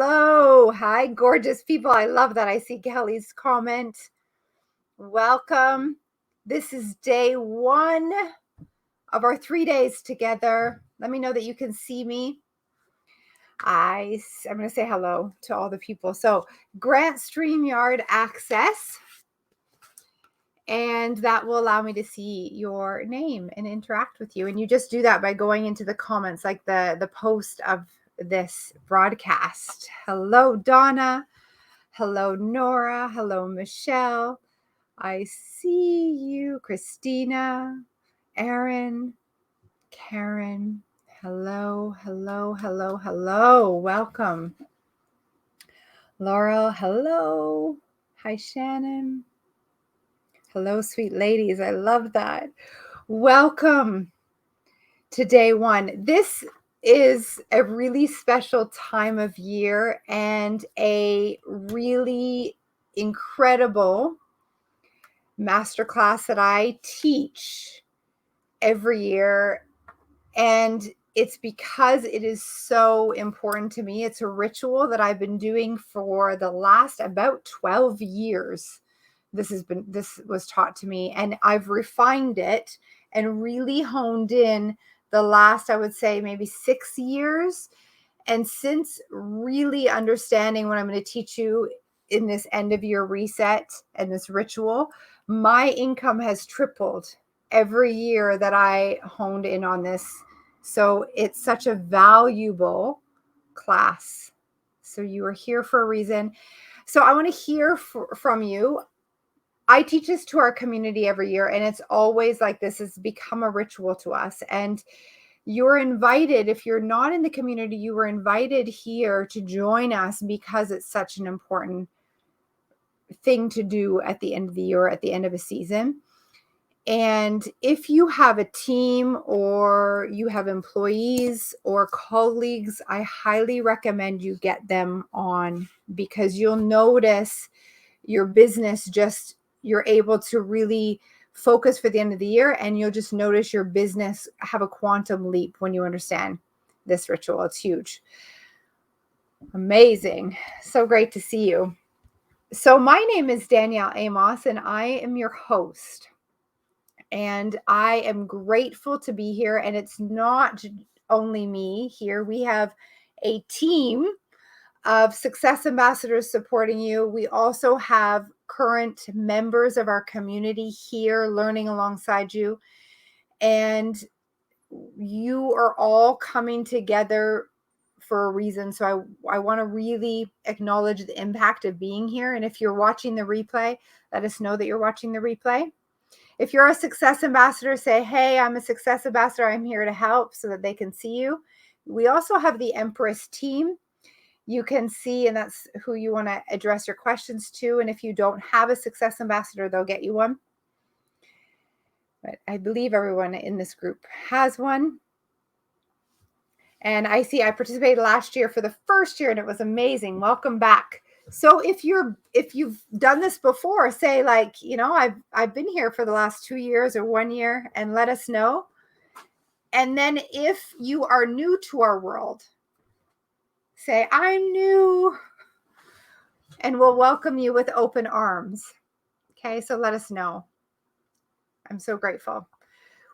Hello. Hi, gorgeous people. I love that. I see Kelly's comment. Welcome. This is day 1 of our 3 days together. Let me know that you can see me. I'm going to say hello to all the people. So, grant StreamYard access, and that will allow me to see your name and interact with you. And you just do that by going into the comments, like the post of this broadcast. Hello, Donna. Hello, Nora. Hello, Michelle. I see you, Christina, Aaron, Karen. Hello, hello, hello, hello. Welcome. Laurel, hello. Hi, Shannon. Hello, sweet ladies. I love that. Welcome to day 1. This is a really special time of year and a really incredible masterclass that I teach every year. And it's because it is so important to me. It's a ritual that I've been doing for the last about 12 years. This was taught to me, and I've refined it and really honed in the last, I would say, maybe 6 years. And since really understanding what I'm going to teach you in this end of year reset and this ritual, my income has tripled every year that I honed in on this. So it's such a valuable class. So you are here for a reason. So I want to hear from you. I teach this to our community every year, and it's always like this has become a ritual to us. And you're invited, if you're not in the community, you were invited here to join us because it's such an important thing to do at the end of the year, at the end of a season. And if you have a team or you have employees or colleagues, I highly recommend you get them on, because you'll notice your business you're able to really focus for the end of the year, and you'll just notice your business have a quantum leap when you understand this ritual. It's huge. Amazing. So great to see you. So my name is Danielle Amos, and I am your host. And I am grateful to be here. And it's not only me here. We have a team of success ambassadors supporting you. We also have current members of our community here learning alongside you. And you are all coming together for a reason. So I want to really acknowledge the impact of being here. And if you're watching the replay, let us know that you're watching the replay. If you're a success ambassador, say, hey, I'm a success ambassador. I'm here to help, so that they can see you. We also have the Empress team. You can see, and that's who you want to address your questions to. And if you don't have a success ambassador, they'll get you one. But I believe everyone in this group has one. And I see I participated last year for the first year, and it was amazing. Welcome back. So if you've done this before, say, like, I've been here for the last 2 years or 1 year, and let us know. And then if you are new to our world, say, I'm new, and we'll welcome you with open arms. Okay, so let us know. I'm so grateful.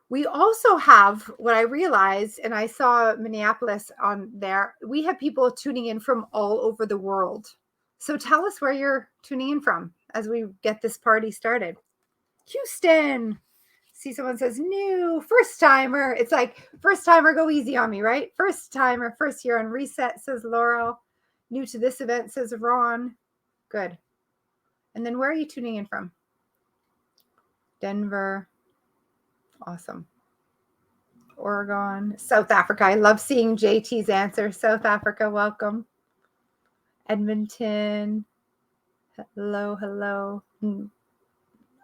We also have, what I realized, and I saw Minneapolis on there, we have people tuning in from all over the world. So tell us where you're tuning in from as we get this party started. Houston. See, someone says new, first timer. It's like, first timer, go easy on me, right? First timer, first year on reset, says Laurel. New to this event, says Ron. Good. And then where are you tuning in from? Denver. Awesome. Oregon. South Africa. I love seeing JT's answer. South Africa, welcome. Edmonton. Hello, hello.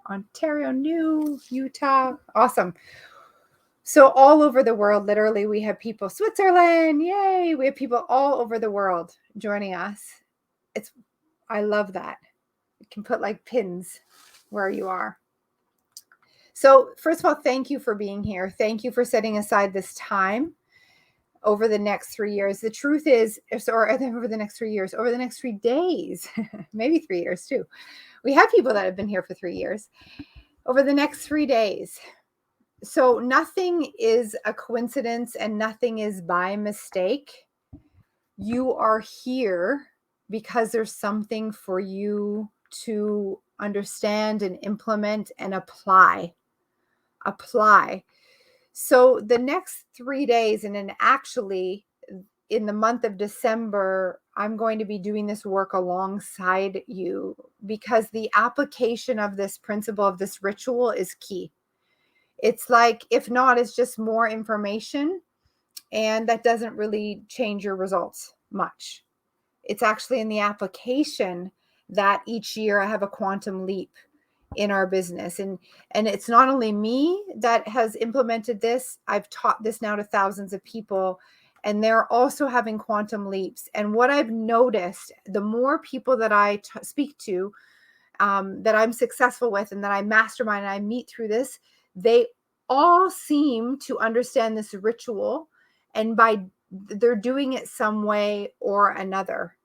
Ontario, new. Utah. Awesome. So all over the world, literally, we have people. Switzerland, yay. We have people all over the world joining us. I love that. You can put like pins where you are. So first of all, thank you for being here. Thank you for setting aside this time. over the next 3 years. The truth is, or over the next 3 years, over the next 3 days, maybe 3 years too. We have people that have been here for 3 years. Over the next 3 days. So nothing is a coincidence and nothing is by mistake. You are here because there's something for you to understand and implement and apply. So the next 3 days, and then actually in the month of December, I'm going to be doing this work alongside you, because the application of this principle, of this ritual, is key. It's like, if not, it's just more information, and that doesn't really change your results much. It's actually in the application that each year I have a quantum leap in our business. And it's not only me that has implemented this. I've taught this now to thousands of people, and they're also having quantum leaps. And what I've noticed, the more people that I speak to, that I'm successful with, and that I mastermind and I meet through this, they all seem to understand this ritual, and they're doing it some way or another.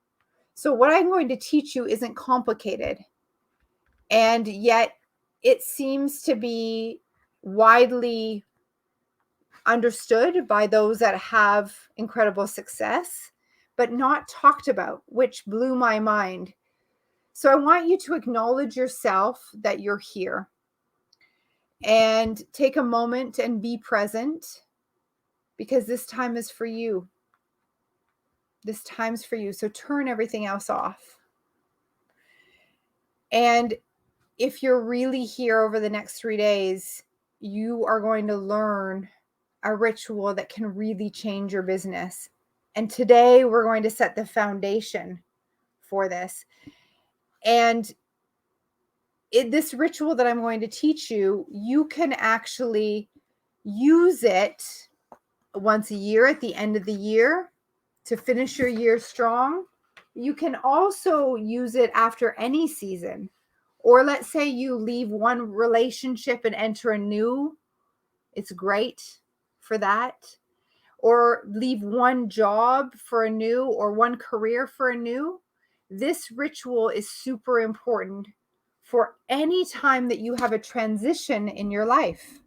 So what I'm going to teach you isn't complicated. And yet it seems to be widely understood by those that have incredible success, but not talked about, which blew my mind. So I want you to acknowledge yourself, that you're here, and take a moment and be present, because this time is for you. This time's for you. So turn everything else off. And if you're really here over the next 3 days, you are going to learn a ritual that can really change your business. And today we're going to set the foundation for this. And this ritual that I'm going to teach you, you can actually use it once a year at the end of the year to finish your year strong. You can also use it after any season. Or let's say you leave one relationship and enter a new. It's great for that. Or leave one job for a new, or one career for a new. This ritual is super important for any time that you have a transition in your life.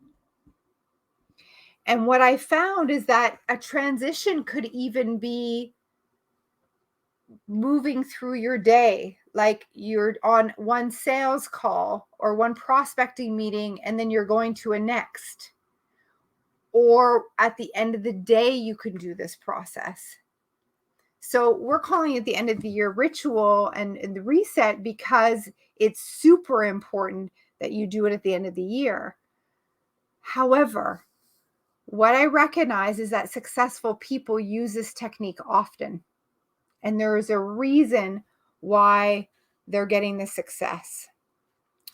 And what I found is that a transition could even be moving through your day, like you're on one sales call or one prospecting meeting, and then you're going to a next. Or at the end of the day, you can do this process. So we're calling it the end of the year ritual and the reset, because it's super important that you do it at the end of the year. However, what I recognize is that successful people use this technique often. And there is a reason why they're getting the success.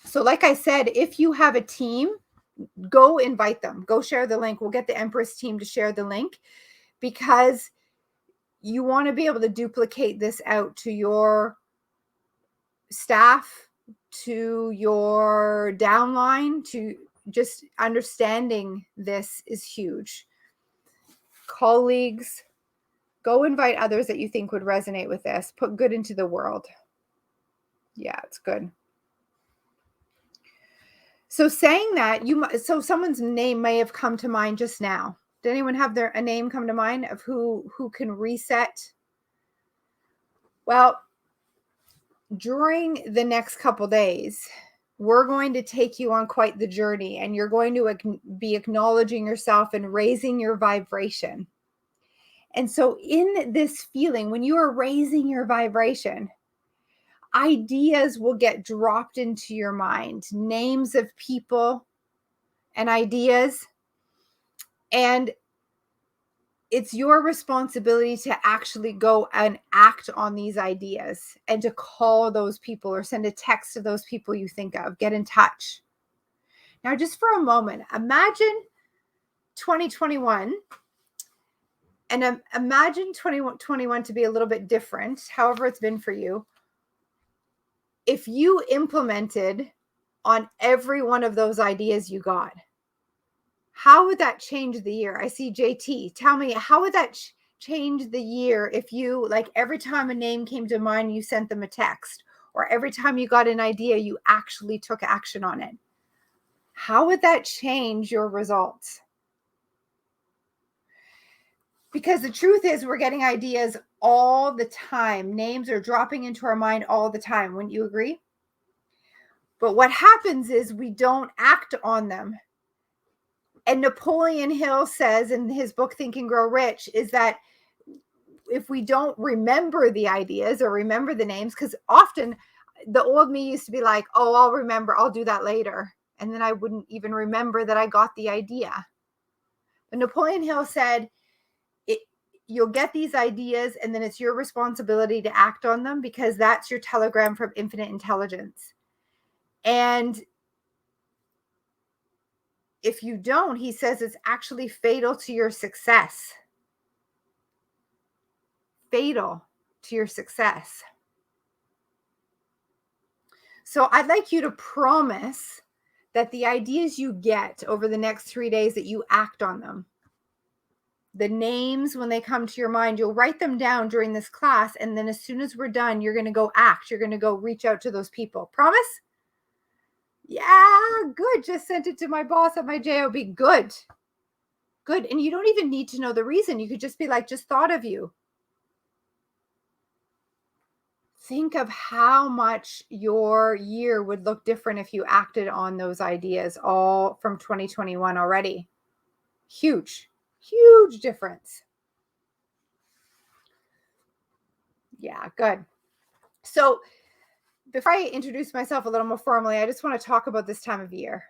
So like I said, if you have a team, go invite them. Go share the link. We'll get the Empress team to share the link, because you want to be able to duplicate this out to your staff, to your downline, to just understanding this is huge. Colleagues, go invite others that you think would resonate with this. Put good into the world. Yeah, it's good. So saying that, so someone's name may have come to mind just now. Did anyone have a name come to mind of who can reset? Well, during the next couple days, we're going to take you on quite the journey, and you're going to be acknowledging yourself and raising your vibration. And so in this feeling, when you are raising your vibration, ideas will get dropped into your mind, names of people and ideas. And it's your responsibility to actually go and act on these ideas, and to call those people or send a text to those people you think of. Get in touch. Now, just for a moment, imagine 2021, and imagine 2021 to be a little bit different, however it's been for you. If you implemented on every one of those ideas you got, How would that change the year? I see JT. Tell me, how would that change the year if you, like, every time a name came to mind, you sent them a text, or every time you got an idea, you actually took action on it? How would that change your results? Because the truth is, we're getting ideas all the time. Names are dropping into our mind all the time. Wouldn't you agree? But what happens is we don't act on them. And Napoleon Hill says in his book, Think and Grow Rich, is that if we don't remember the ideas or remember the names, because often the old me used to be like, oh, I'll remember, I'll do that later. And then I wouldn't even remember that I got the idea. But Napoleon Hill said, you'll get these ideas and then it's your responsibility to act on them, because that's your telegram from infinite intelligence. And if you don't, he says it's actually fatal to your success. Fatal to your success. So I'd like you to promise that the ideas you get over the next 3 days, that you act on them. The names, when they come to your mind, you'll write them down during this class. And then as soon as we're done, you're going to go act. You're going to go reach out to those people. Promise? Yeah, good. Just sent it to my boss at my job. Good. Good. And you don't even need to know the reason. You could just be like, just thought of you. Think of how much your year would look different if you acted on those ideas all from 2021 already. Huge, huge difference. Yeah, good. So before I introduce myself a little more formally, I just want to talk about this time of year.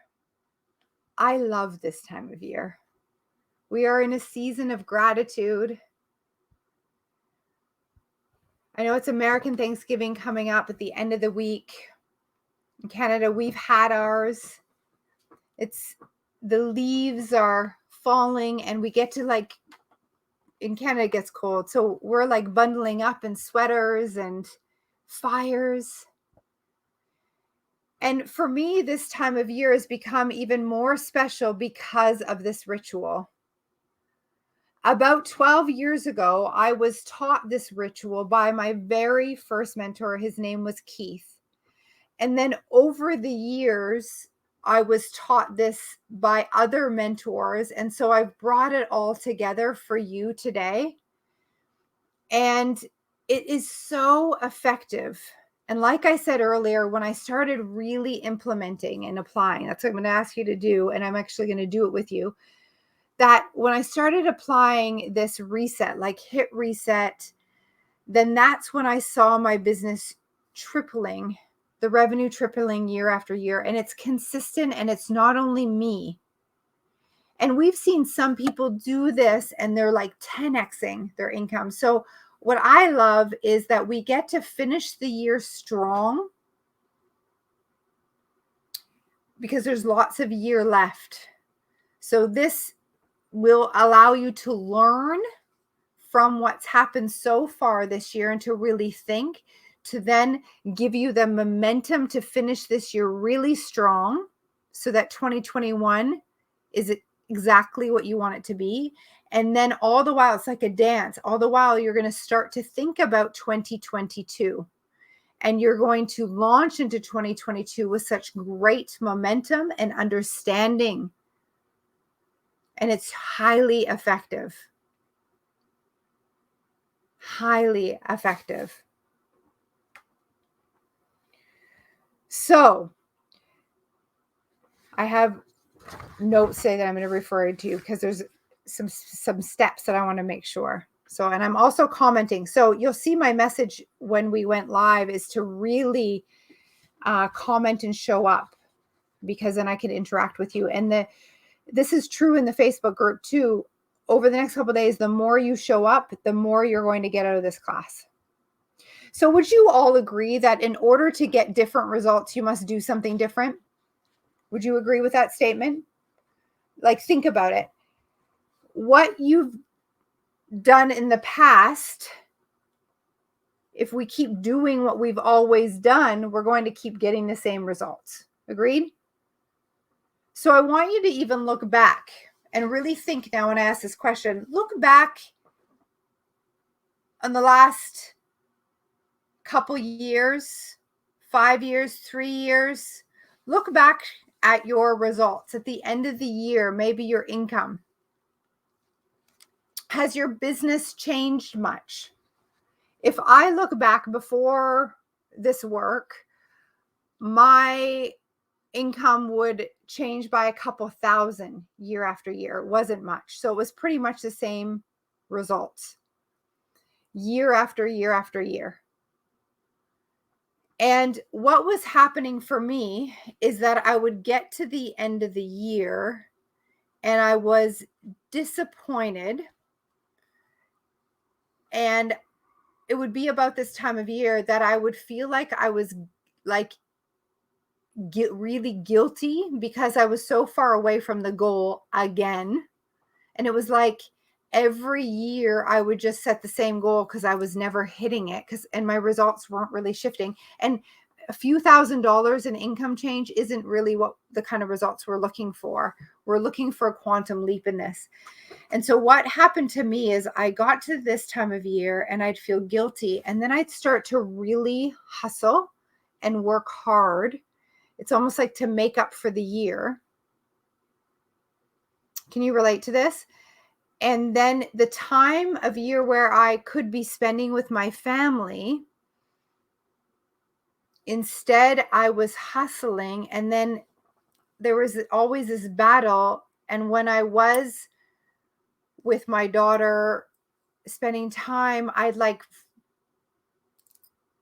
I love this time of year. We are in a season of gratitude. I know it's American Thanksgiving coming up at the end of the week. In Canada, we've had ours. The leaves are falling and we get to, like, in Canada it gets cold. So we're like bundling up in sweaters and fires. And for me, this time of year has become even more special because of this ritual. About 12 years ago, I was taught this ritual by my very first mentor. His name was Keith. And then over the years, I was taught this by other mentors. And so I've brought it all together for you today. And it is so effective. And like I said earlier, when I started really implementing and applying, that's what I'm going to ask you to do. And I'm actually going to do it with you. That when I started applying this reset, like hit reset, then that's when I saw my business tripling, the revenue tripling year after year. And it's consistent, and it's not only me. And we've seen some people do this and they're like 10xing their income. So what I love is that we get to finish the year strong, because there's lots of year left. So this will allow you to learn from what's happened so far this year and to really think, to then give you the momentum to finish this year really strong, so that 2021 is exactly what you want it to be. And then all the while, it's like a dance. All the while, you're going to start to think about 2022. And you're going to launch into 2022 with such great momentum and understanding. And it's highly effective. Highly effective. So I have notes saying that I'm going to refer to you, because there's some steps that I want to make sure. So, and I'm also commenting. So you'll see my message when we went live is to really comment and show up, because then I can interact with you. And this is true in the Facebook group too. Over the next couple of days, the more you show up, the more you're going to get out of this class. So would you all agree that in order to get different results, you must do something different? Would you agree with that statement? Like, think about it. What you've done in the past, if we keep doing what we've always done, we're going to keep getting the same results. Agreed? So I want you to even look back. and really think now when I ask this question, look back on the last couple years, 5 years, 3 years. Look back at your results at the end of the year, maybe your income. Has your business changed much? If I look back before this work, my income would change by a couple thousand year after year. It wasn't much. So it was pretty much the same results year after year after year. And what was happening for me is that I would get to the end of the year and I was disappointed. And it would be about this time of year that I would feel like I was like really guilty because I was so far away from the goal again. And it was like every year I would just set the same goal because I was never hitting it and my results weren't really shifting. And a few $1,000s in income change isn't really what the kind of results we're looking for. We're looking for a quantum leap in this. And so what happened to me is I got to this time of year and I'd feel guilty. And then I'd start to really hustle and work hard. It's almost like to make up for the year. Can you relate to this? And then the time of year where I could be spending with my family, instead I was hustling. And then there was always this battle. And when I was with my daughter spending time, I'd like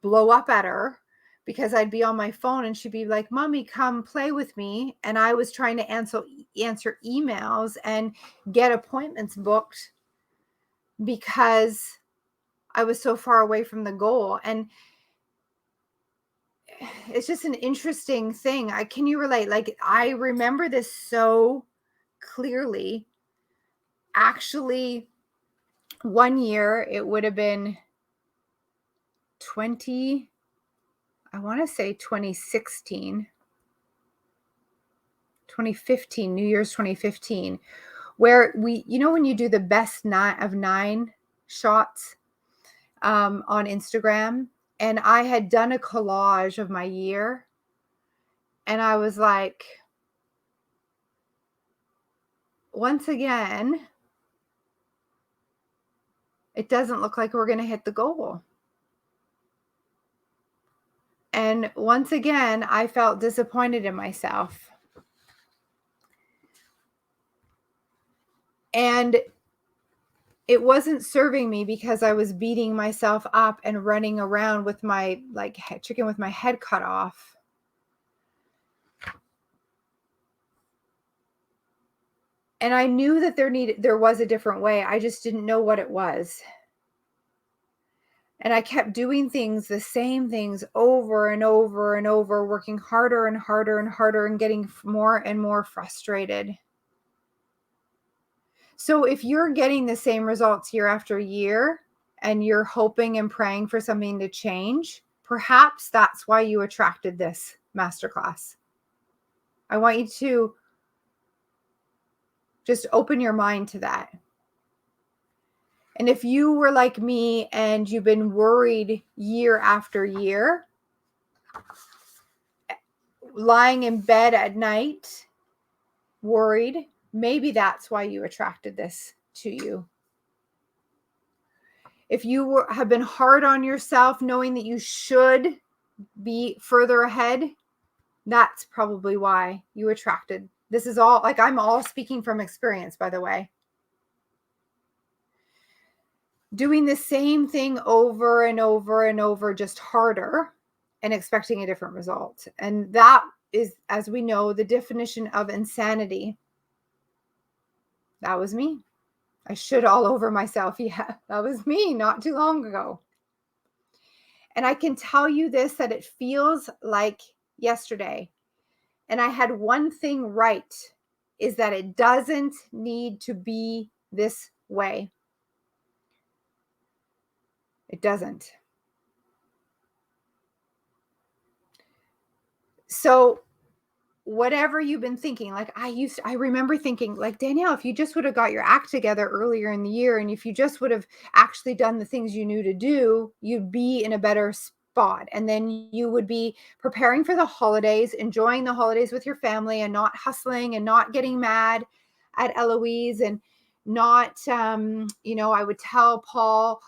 blow up at her because I'd be on my phone and she'd be like, "Mommy, come play with me." And I was trying to answer emails and get appointments booked because I was so far away from the goal. And it's just an interesting thing. Can you relate? Like, I remember this so clearly. Actually, one year it would have been 2016, 2015, New Year's 2015, where when you do the best of 9 shots on Instagram, and I had done a collage of my year, and I was like, once again, it doesn't look like we're going to hit the goal. And once again, I felt disappointed in myself. And it wasn't serving me because I was beating myself up and running around with my chicken with my head cut off. And I knew that there was a different way. I just didn't know what it was. And I kept doing the same things over and over and over, working harder and harder and harder and getting more and more frustrated. So if you're getting the same results year after year and you're hoping and praying for something to change, perhaps that's why you attracted this masterclass. I want you to just open your mind to that. And if you were like me and you've been worried year after year, lying in bed at night, worried, maybe that's why you attracted this to you. If you have been hard on yourself, knowing that you should be further ahead, that's probably why you attracted. This is all, I'm all speaking from experience, by the way. Doing the same thing over and over and over, just harder, and expecting a different result. And that is, as we know, the definition of insanity. That was me. I should all over myself. Yeah, that was me not too long ago. And I can tell you this, that it feels like yesterday. And I had one thing right, is that it doesn't need to be this way. It doesn't. So whatever you've been thinking, like I remember thinking, like, Danielle, if you just would have got your act together earlier in the year, and if you just would have actually done the things you knew to do, you'd be in a better spot. And then you would be preparing for the holidays, enjoying the holidays with your family, and not hustling and not getting mad at Eloise, and not, I would tell Paul,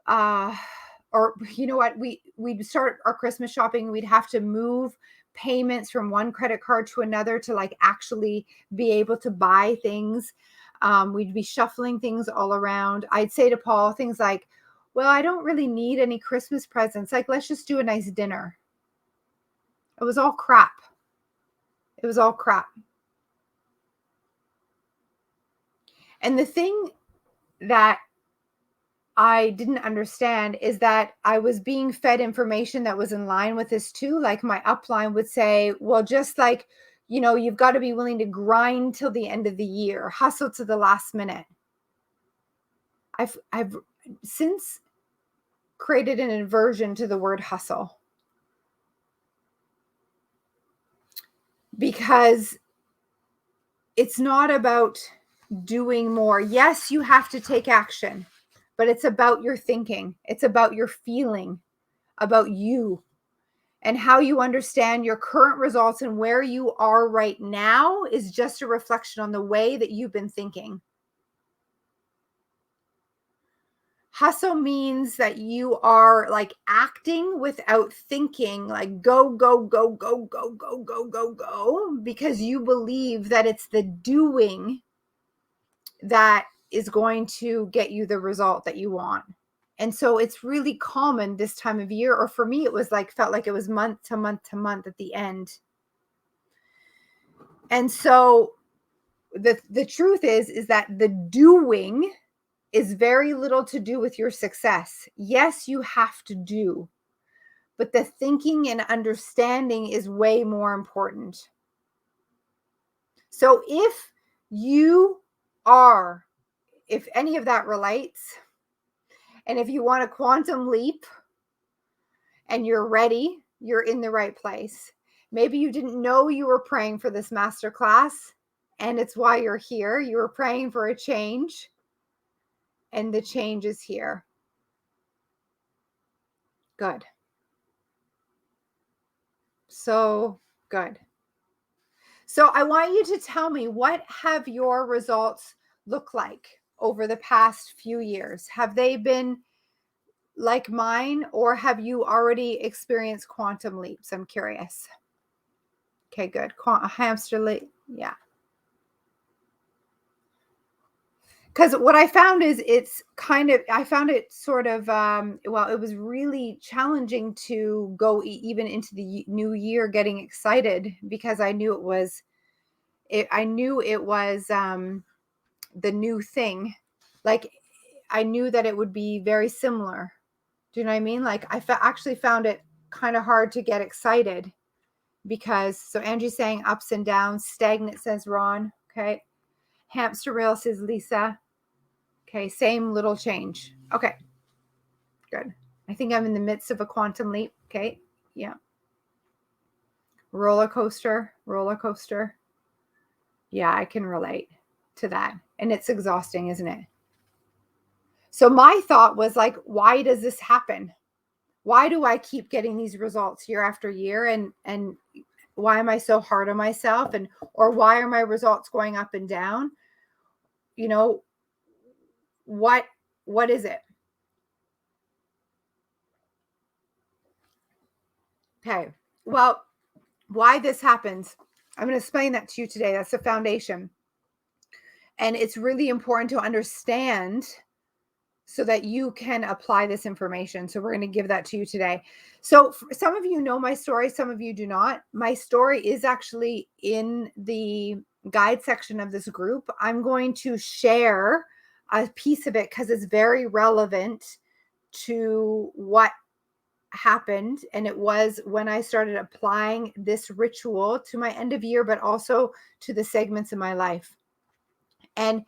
or you know what, we'd start our Christmas shopping. We'd have to move payments from one credit card to another to like actually be able to buy things. We'd be shuffling things all around. I'd say to Paul things like, well, I don't really need any Christmas presents. Like, let's just do a nice dinner. It was all crap. It was all crap. And the thing that I didn't understand is that I was being fed information that was in line with this too. Like my upline would say, well, just like, you've got to be willing to grind till the end of the year, hustle to the last minute. I've since created an aversion to the word hustle, because it's not about doing more. Yes, you have to take action, but it's about your thinking. It's about your feeling, about you, and how you understand your current results, and where you are right now is just a reflection on the way that you've been thinking. Hustle means that you are like acting without thinking, like go, go, go, go, go, go, go, go, go, because you believe that it's the doing that is going to get you the result that you want. And so it's really common this time of year, or for me, it was like, felt like it was month to month to month at the end. And so the truth is that the doing is very little to do with your success. Yes, you have to do, but the thinking and understanding is way more important. So if any of that relates, and if you want a quantum leap and you're ready, you're in the right place. Maybe you didn't know you were praying for this masterclass, and it's why you're here. You were praying for a change, and the change is here. Good. So good. So I want you to tell me, what have your results look like over the past few years? Have they been like mine, or have you already experienced quantum leaps? I'm curious. Okay, good. A hamster leap. Yeah. Because what I found is I found it sort of, it was really challenging to go even into the new year getting excited, because I knew it was the new thing. Like, I knew that it would be very similar. Do you know what I mean? Like, I actually found it kind of hard to get excited, because, so Angie's saying ups and downs, stagnant says Ron. Okay. Hamster wheel says Lisa. Okay, same little change. Okay, good. I think I'm in the midst of a quantum leap. Okay, yeah. Roller coaster. Yeah, I can relate to that. And it's exhausting, isn't it? So my thought was like, why does this happen? Why do I keep getting these results year after year? And why am I so hard on myself? Or why are my results going up and down? What is it? Okay. Well, why this happens, I'm going to explain that to you today. That's the foundation. And it's really important to understand so that you can apply this information. So we're going to give that to you today. So some of you know my story, some of you do not. My story is actually in the guide section of this group. I'm going to share a piece of it because it's very relevant to what happened. And it was when I started applying this ritual to my end of year, but also to the segments in my life. And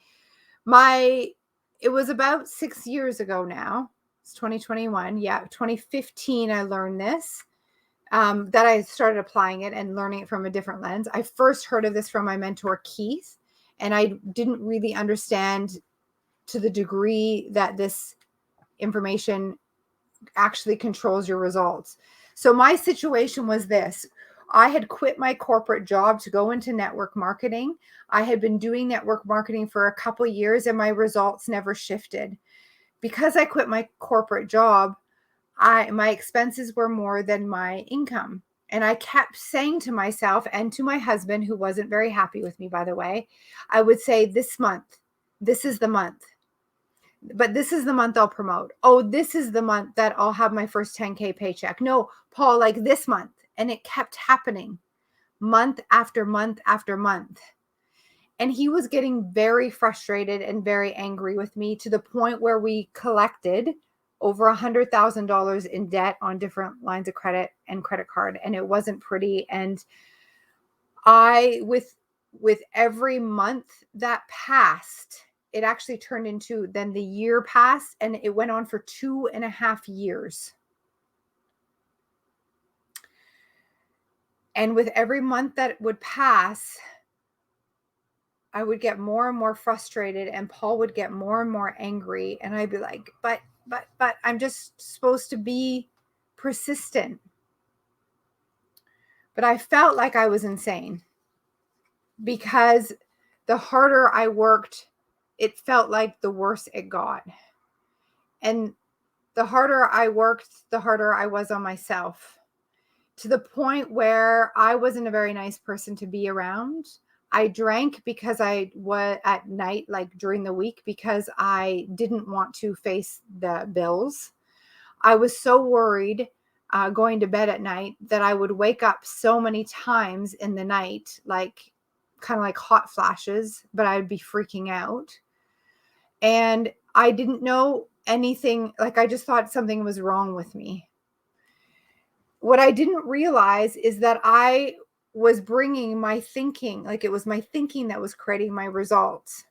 it was about 6 years ago now. It's 2021. Yeah, 2015, I learned this. that I started applying it and learning it from a different lens. I first heard of this from my mentor, Keith, and I didn't really understand to the degree that this information actually controls your results. So my situation was this. I had quit my corporate job to go into network marketing. I had been doing network marketing for a couple of years and my results never shifted. Because I quit my corporate job, my expenses were more than my income. And I kept saying to myself and to my husband, who wasn't very happy with me, by the way, I would say, this month, this is the month. But this is the month I'll promote. Oh, this is the month that I'll have my first 10K paycheck. No, Paul, like this month. And it kept happening month after month after month. And he was getting very frustrated and very angry with me to the point where we collected over $100,000 in debt on different lines of credit and credit card. And it wasn't pretty. And with every month that passed, it actually turned into, then the year passed and it went on for 2.5 years. And with every month that would pass, I would get more and more frustrated and Paul would get more and more angry. And I'd be like, but I'm just supposed to be persistent. But I felt like I was insane because the harder I worked, it felt like the worse it got. And the harder I worked, the harder I was on myself, to the point where I wasn't a very nice person to be around. I drank because I was at night, like during the week, because I didn't want to face the bills. I was so worried going to bed at night that I would wake up so many times in the night, like kind of like hot flashes, but I would be freaking out. And I didn't know anything. Like I just thought something was wrong with me. What I didn't realize is that I was bringing my thinking, like it was my thinking that was creating my results.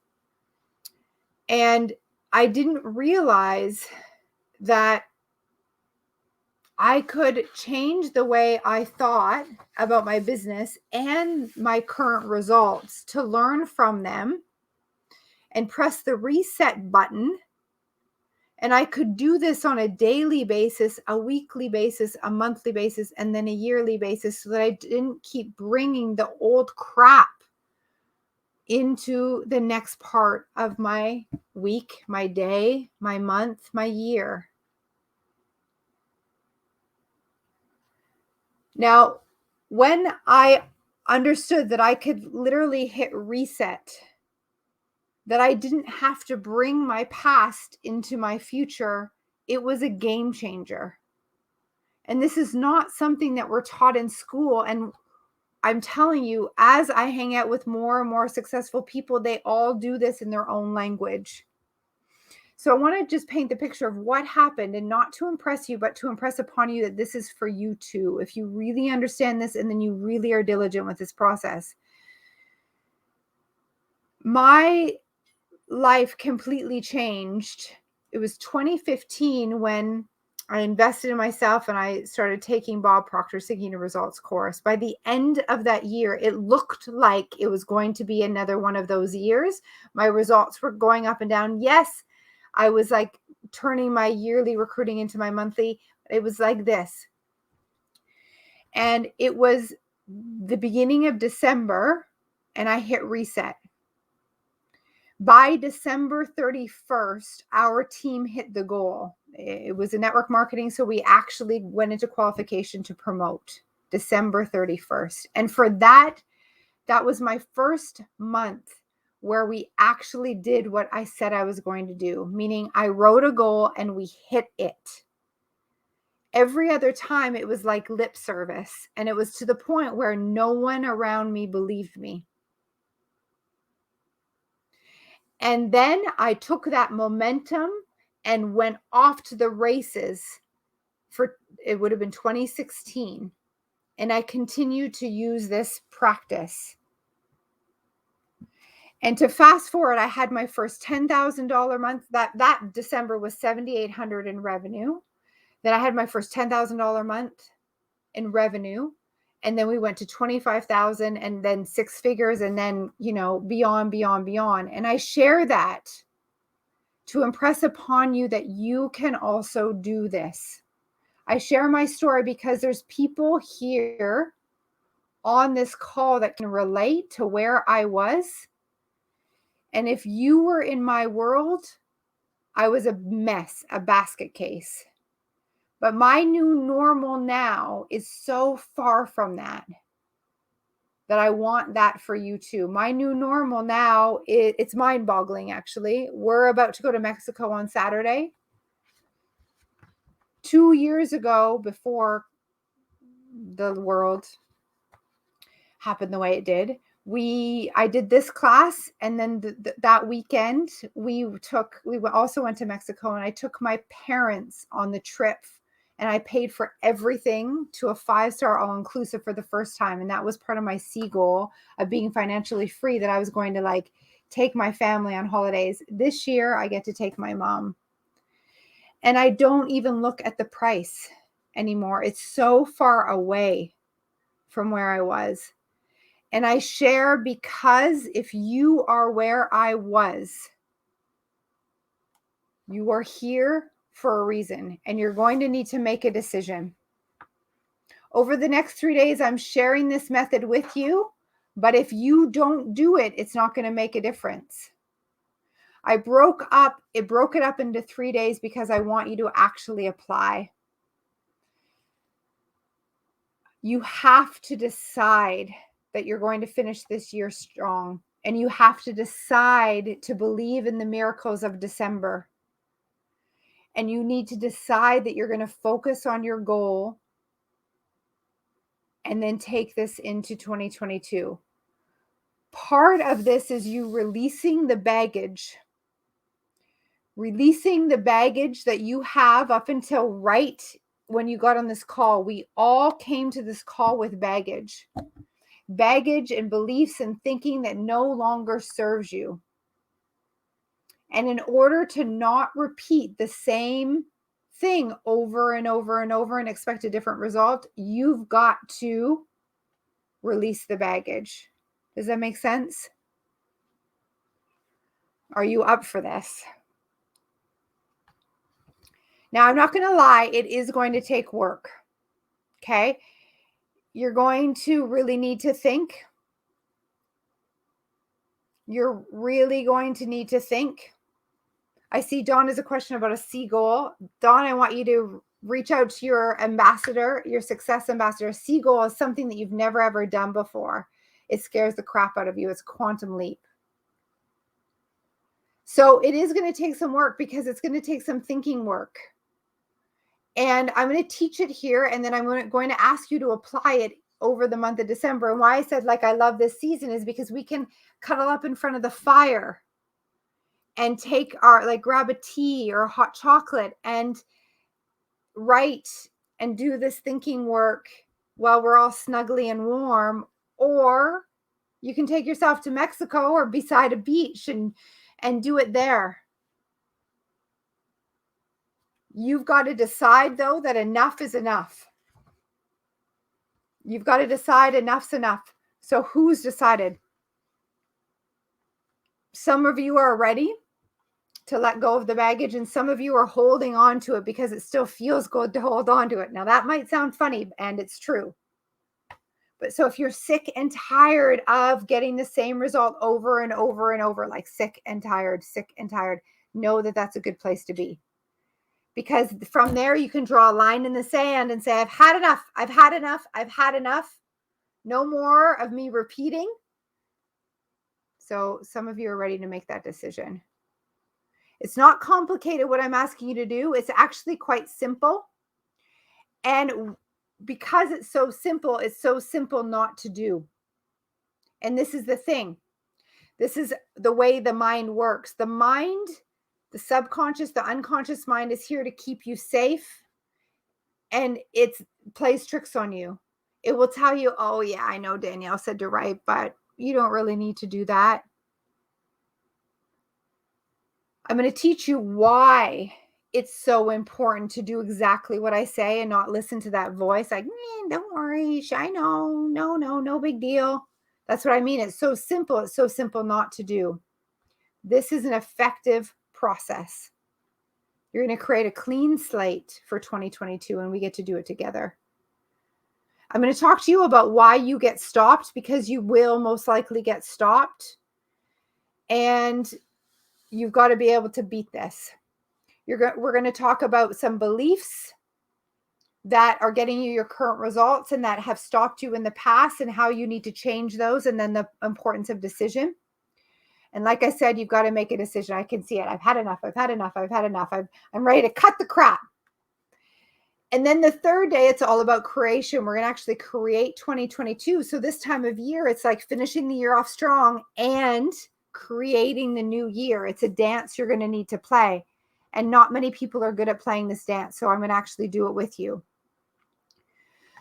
And I didn't realize that I could change the way I thought about my business and my current results to learn from them and press the reset button. And I could do this on a daily basis, a weekly basis, a monthly basis, and then a yearly basis so that I didn't keep bringing the old crap into the next part of my week, my day, my month, my year. Now, when I understood that I could literally hit reset, that I didn't have to bring my past into my future, it was a game changer. And this is not something that we're taught in school. And I'm telling you, as I hang out with more and more successful people, they all do this in their own language. So I want to just paint the picture of what happened, and not to impress you, but to impress upon you that this is for you too. If you really understand this and then you really are diligent with this process. My life completely changed. It was 2015 when I invested in myself and I started taking Bob Proctor's Seeking the Results course. By the end of that year, it looked like it was going to be another one of those years. My results were going up and down. Yes, I was like turning my yearly recruiting into my monthly. It was like this. And it was the beginning of December and I hit reset. By December 31st, our team hit the goal. It was a network marketing, so we actually went into qualification to promote December 31st. And for that was my first month where we actually did what I said I was going to do, meaning I wrote a goal and we hit it. Every other time, it was like lip service, and it was to the point where no one around me believed me. And then I took that momentum and went off to the races for, it would have been 2016. And I continued to use this practice. And to fast forward, I had my first $10,000 month. That December was $7,800 in revenue. Then I had my first $10,000 month. in revenue. And then we went to 25,000 and then six figures and then, beyond, beyond, beyond. And I share that to impress upon you that you can also do this. I share my story because there's people here on this call that can relate to where I was. And if you were in my world, I was a mess, a basket case. But my new normal now is so far from that I want that for you too. My new normal now, it's mind-boggling actually. We're about to go to Mexico on Saturday. 2 years ago, before the world happened the way it did, I did this class, and then that weekend we also went to Mexico, and I took my parents on the trip, and I paid for everything to a 5-star all-inclusive for the first time. And that was part of my C goal of being financially free, that I was going to take my family on holidays. This year I get to take my mom, and I don't even look at the price anymore. It's so far away from where I was. And I share because if you are where I was, you are here for a reason, and you're going to need to make a decision. Over the next 3 days, I'm sharing this method with you, but if you don't do it, it's not going to make a difference. I broke it up into 3 days because I want you to actually apply. You have to decide that you're going to finish this year strong, and you have to decide to believe in the miracles of December. And you need to decide that you're going to focus on your goal and then take this into 2022. Part of this is you releasing the baggage that you have up until right when you got on this call. We all came to this call with baggage and beliefs and thinking that no longer serves you. And in order to not repeat the same thing over and over and over and expect a different result, you've got to release the baggage. Does that make sense? Are you up for this? Now, I'm not going to lie, it is going to take work. Okay? You're going to really need to think. You're really going to need to think. I see Dawn has a question about a C goal. Dawn, I want you to reach out to your ambassador, your success ambassador. A C goal is something that you've never ever done before. It scares the crap out of you. It's quantum leap. So it is going to take some work, because it's going to take some thinking work. And I'm going to teach it here, and then I'm going to ask you to apply it over the month of December. And why I said I love this season is because we can cuddle up in front of the fire and take grab a tea or a hot chocolate and write and do this thinking work while we're all snuggly and warm. Or you can take yourself to Mexico or beside a beach and do it there. You've got to decide, though, that enough is enough. You've got to decide enough's enough. So who's decided? Some of you are ready to let go of the baggage, and some of you are holding on to it because it still feels good to hold on to it. Now, that might sound funny, and it's true. But so if you're sick and tired of getting the same result over and over and over, like sick and tired, know that that's a good place to be. Because from there, you can draw a line in the sand and say, I've had enough. No more of me repeating. So some of you are ready to make that decision. It's not complicated what I'm asking you to do. It's actually quite simple. And because it's so simple not to do. And this is the thing. This is the way the mind works. The mind, the subconscious, the unconscious mind is here to keep you safe. And it plays tricks on you. It will tell you, oh yeah, I know Danielle said to write, but you don't really need to do that. I'm going to teach you why it's so important to do exactly what I say and not listen to that voice like, don't worry, I know, no big deal. That's what I mean. It's so simple. It's so simple not to do. This is an effective process. You're going to create a clean slate for 2022, and we get to do it together. I'm going to talk to you about why you get stopped, because you will most likely get stopped. And you've got to be able to beat this. We're going to talk about some beliefs that are getting you your current results and that have stopped you in the past, and how you need to change those, and then the importance of decision. And like I said, you've got to make a decision. I can see it. I've had enough. I'm ready to cut the crap. And then the third day, it's all about creation. We're going to actually create 2022. So this time of year, it's like finishing the year off strong and creating the new year. It's a dance you're going to need to play. And not many people are good at playing this dance. So I'm going to actually do it with you.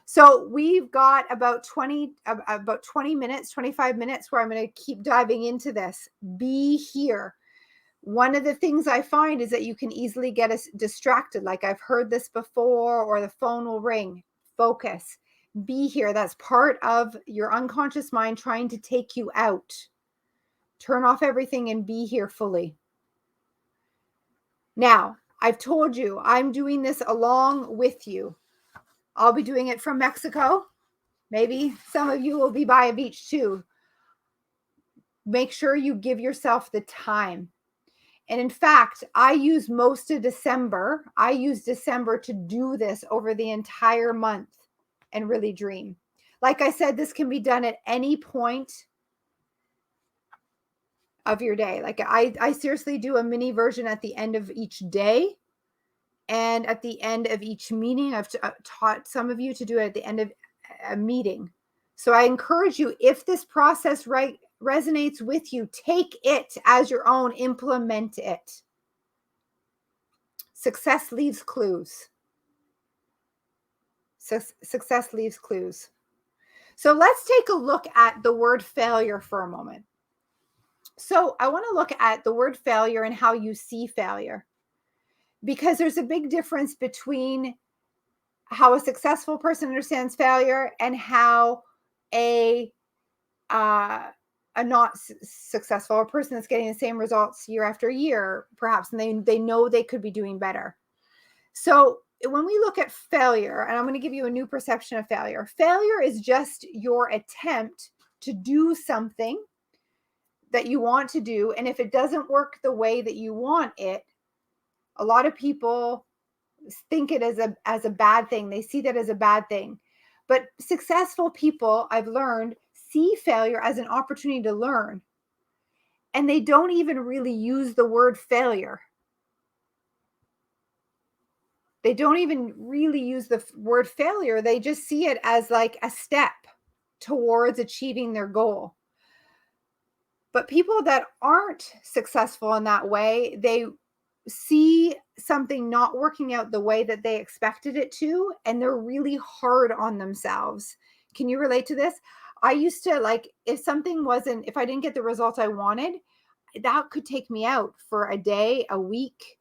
So we've got about 20 minutes, 25 minutes where I'm going to keep diving into this. Be here. One of the things I find is that you can easily get us distracted. Like, I've heard this before, or the phone will ring. Focus. Be here. That's part of your unconscious mind trying to take you out. Turn off everything and be here fully. Now, I've told you I'm doing this along with you. I'll be doing it from Mexico. Maybe some of you will be by a beach too. Make sure you give yourself the time. And in fact, I use most of December. I use December to do this over the entire month and really dream. Like I said, this can be done at any point of your day. Like I seriously do a mini version at the end of each day and at the end of each meeting. I've taught some of you to do it at the end of a meeting. So I encourage you, if this process resonates with you, take it as your own, implement it. Success leaves clues. Success leaves clues. So let's take a look at the word failure for a moment. So I want to look at the word failure and how you see failure, because there's a big difference between how a successful person understands failure and how a not successful, or a person that's getting the same results year after year, perhaps, and they know they could be doing better. So when we look at failure, and I'm going to give you a new perception of failure. Failure is just your attempt to do something that you want to do. And if it doesn't work the way that you want it, a lot of people think it as a bad thing. They see that as a bad thing. But successful people, I've learned, see failure as an opportunity to learn. And they don't even really use the word failure. They don't even really use the word failure. They just see it as like a step towards achieving their goal. But people that aren't successful in that way, they see something not working out the way that they expected it to, and they're really hard on themselves. Can you relate to this? I used to, like, if I didn't get the results I wanted, that could take me out for a day, a week,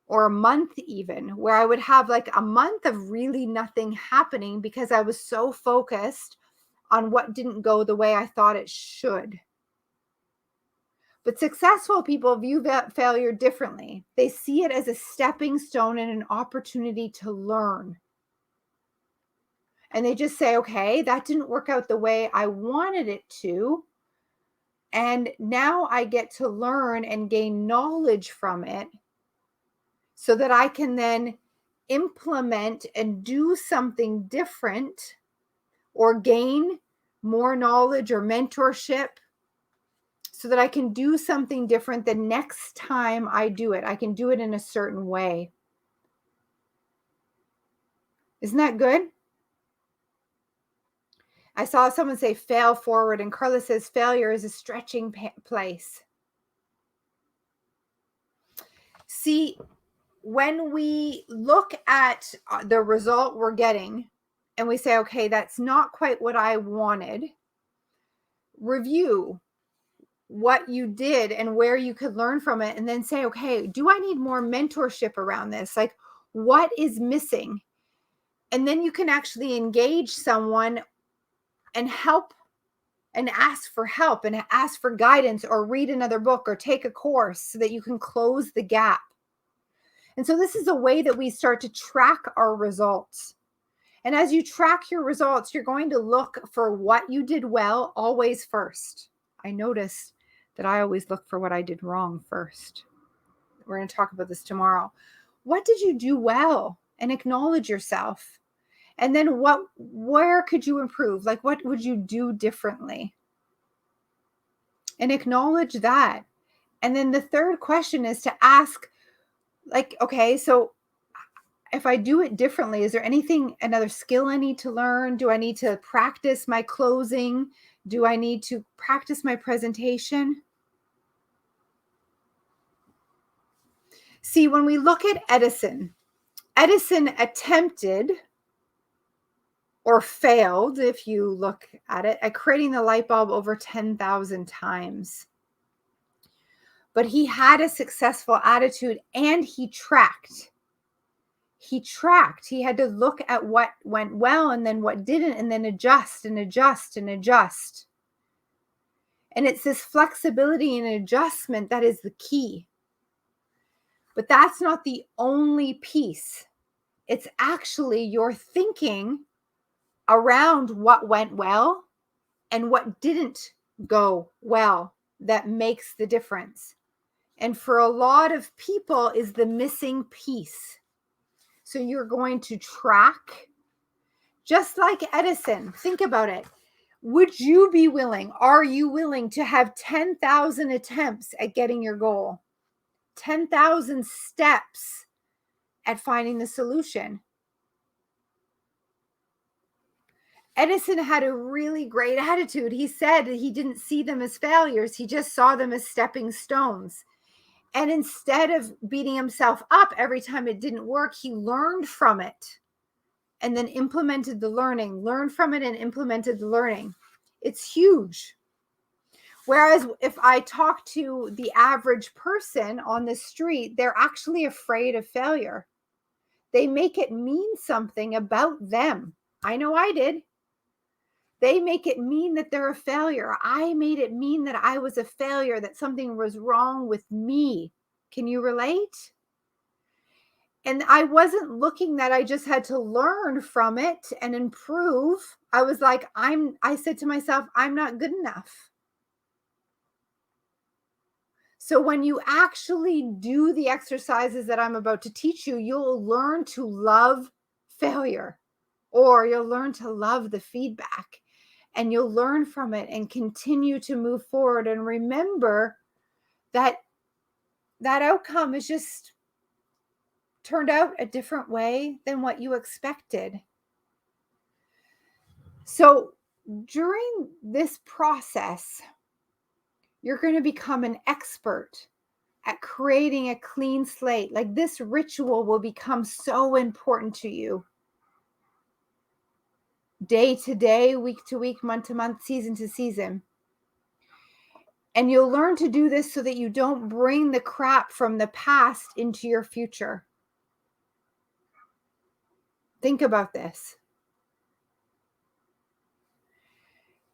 or a month even, where I would have like a month of really nothing happening because I was so focused on what didn't go the way I thought it should. But successful people view that failure differently. They see it as a stepping stone and an opportunity to learn. And they just say, okay, that didn't work out the way I wanted it to. And now I get to learn and gain knowledge from it so that I can then implement and do something different, or gain more knowledge or mentorship, so that I can do something different the next time I do it. I can do it in a certain way. Isn't that good? I saw someone say fail forward, and Carla says failure is a stretching place. See, when we look at the result we're getting and we say, okay, that's not quite what I wanted, review. what you did and where you could learn from it, and then say, okay, do I need more mentorship around this? Like, what is missing? And then you can actually engage someone and help and ask for help and ask for guidance, or read another book or take a course so that you can close the gap. And so this is a way that we start to track our results. And as you track your results, you're going to look for what you did well always first. I noticed that I always look for what I did wrong first. We're going to talk about this tomorrow. What did you do well? And acknowledge yourself. And then where could you improve? Like, what would you do differently? And acknowledge that. And then the third question is to ask, like, okay, so if I do it differently, is there another skill I need to learn? Do I need to practice my closing? Do I need to practice my presentation? See, when we look at Edison attempted or failed, if you look at it, at creating the light bulb over 10,000 times. But he had a successful attitude, and he tracked. He had to look at what went well and then what didn't, and then adjust and adjust and adjust. And it's this flexibility and adjustment that is the key. But that's not the only piece. It's actually your thinking around what went well and what didn't go well that makes the difference. And for a lot of people is the missing piece. So you're going to track, just like Edison. Think about it. Would you be willing? Are you willing to have 10,000 attempts at getting your goal? 10,000 steps at finding the solution? Edison had a really great attitude. He said that he didn't see them as failures. He just saw them as stepping stones. And instead of beating himself up every time it didn't work, he learned from it and then implemented the learning, learned from it and implemented the learning. It's huge. Whereas if I talk to the average person on the street, they're actually afraid of failure. They make it mean something about them. I know I did. They make it mean that they're a failure. I made it mean that I was a failure, that something was wrong with me. Can you relate? And I wasn't looking that I just had to learn from it and improve. I was like, I said to myself, I'm not good enough. So when you actually do the exercises that I'm about to teach you, you'll learn to love failure, or you'll learn to love the feedback. And you'll learn from it and continue to move forward. And remember that that outcome is just turned out a different way than what you expected. So during this process, you're going to become an expert at creating a clean slate. Like, this ritual will become so important to you. Day to day, week to week, month to month, season to season. And you'll learn to do this so that you don't bring the crap from the past into your future. Think about this.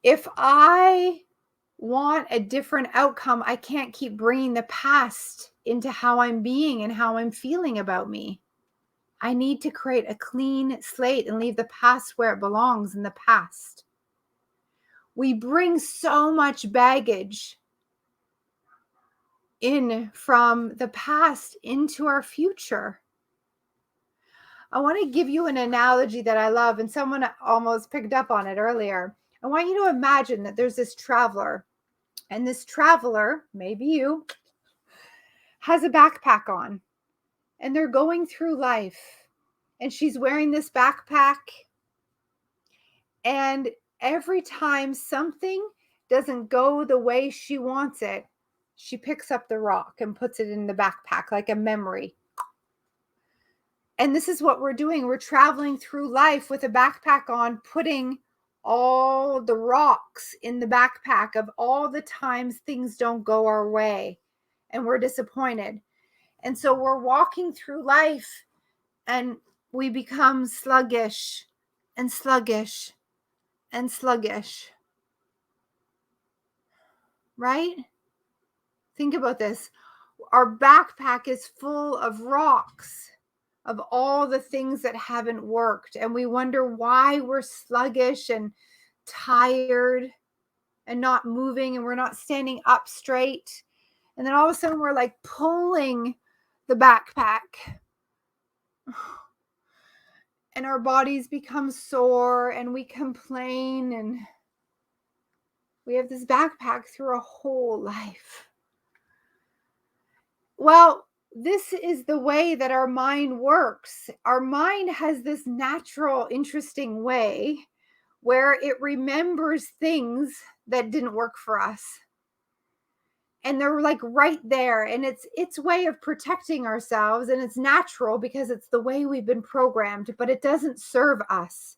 If I want a different outcome, I can't keep bringing the past into how I'm being and how I'm feeling about me. I need to create a clean slate and leave the past where it belongs, in the past. We bring so much baggage in from the past into our future. I want to give you an analogy that I love, and someone almost picked up on it earlier. I want you to imagine that there's this traveler, and this traveler, maybe you, has a backpack on, and they're going through life, and she's wearing this backpack, and every time something doesn't go the way she wants it, she picks up the rock and puts it in the backpack like a memory. And this is what we're doing. We're traveling through life with a backpack on, putting all the rocks in the backpack of all the times things don't go our way and we're disappointed. And so we're walking through life and we become sluggish and sluggish and sluggish, right? Think about this. Our backpack is full of rocks, of all the things that haven't worked. And we wonder why we're sluggish and tired and not moving and we're not standing up straight. And then all of a sudden we're like pulling the backpack and our bodies become sore and we complain and we have this backpack through a whole life. Well, this is the way that our mind works. Our mind has this natural, interesting way where it remembers things that didn't work for us. And they're like right there. And it's its way of protecting ourselves. And it's natural because it's the way we've been programmed, but it doesn't serve us.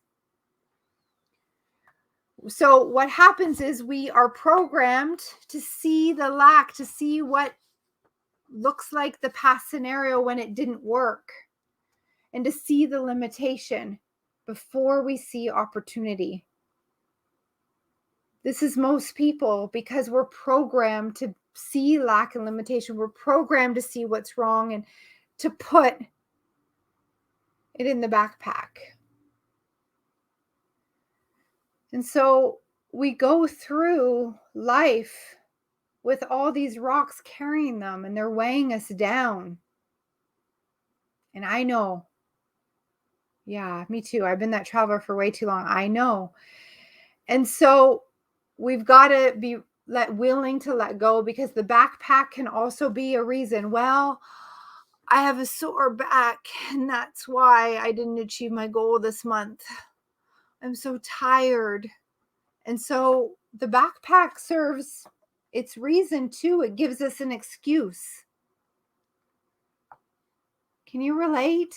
So what happens is we are programmed to see the lack, to see what looks like the past scenario when it didn't work, and to see the limitation before we see opportunity. This is most people because we're programmed to see lack and limitation. We're programmed to see what's wrong and to put it in the backpack. And so we go through life with all these rocks carrying them and they're weighing us down. And I know, yeah, me too. I've been that traveler for way too long. I know. And so we've got to be willing to let go, because the backpack can also be a reason. Well, I have a sore back and that's why I didn't achieve my goal this month. I'm so tired. And so the backpack serves its reason too. It gives us an excuse. Can you relate?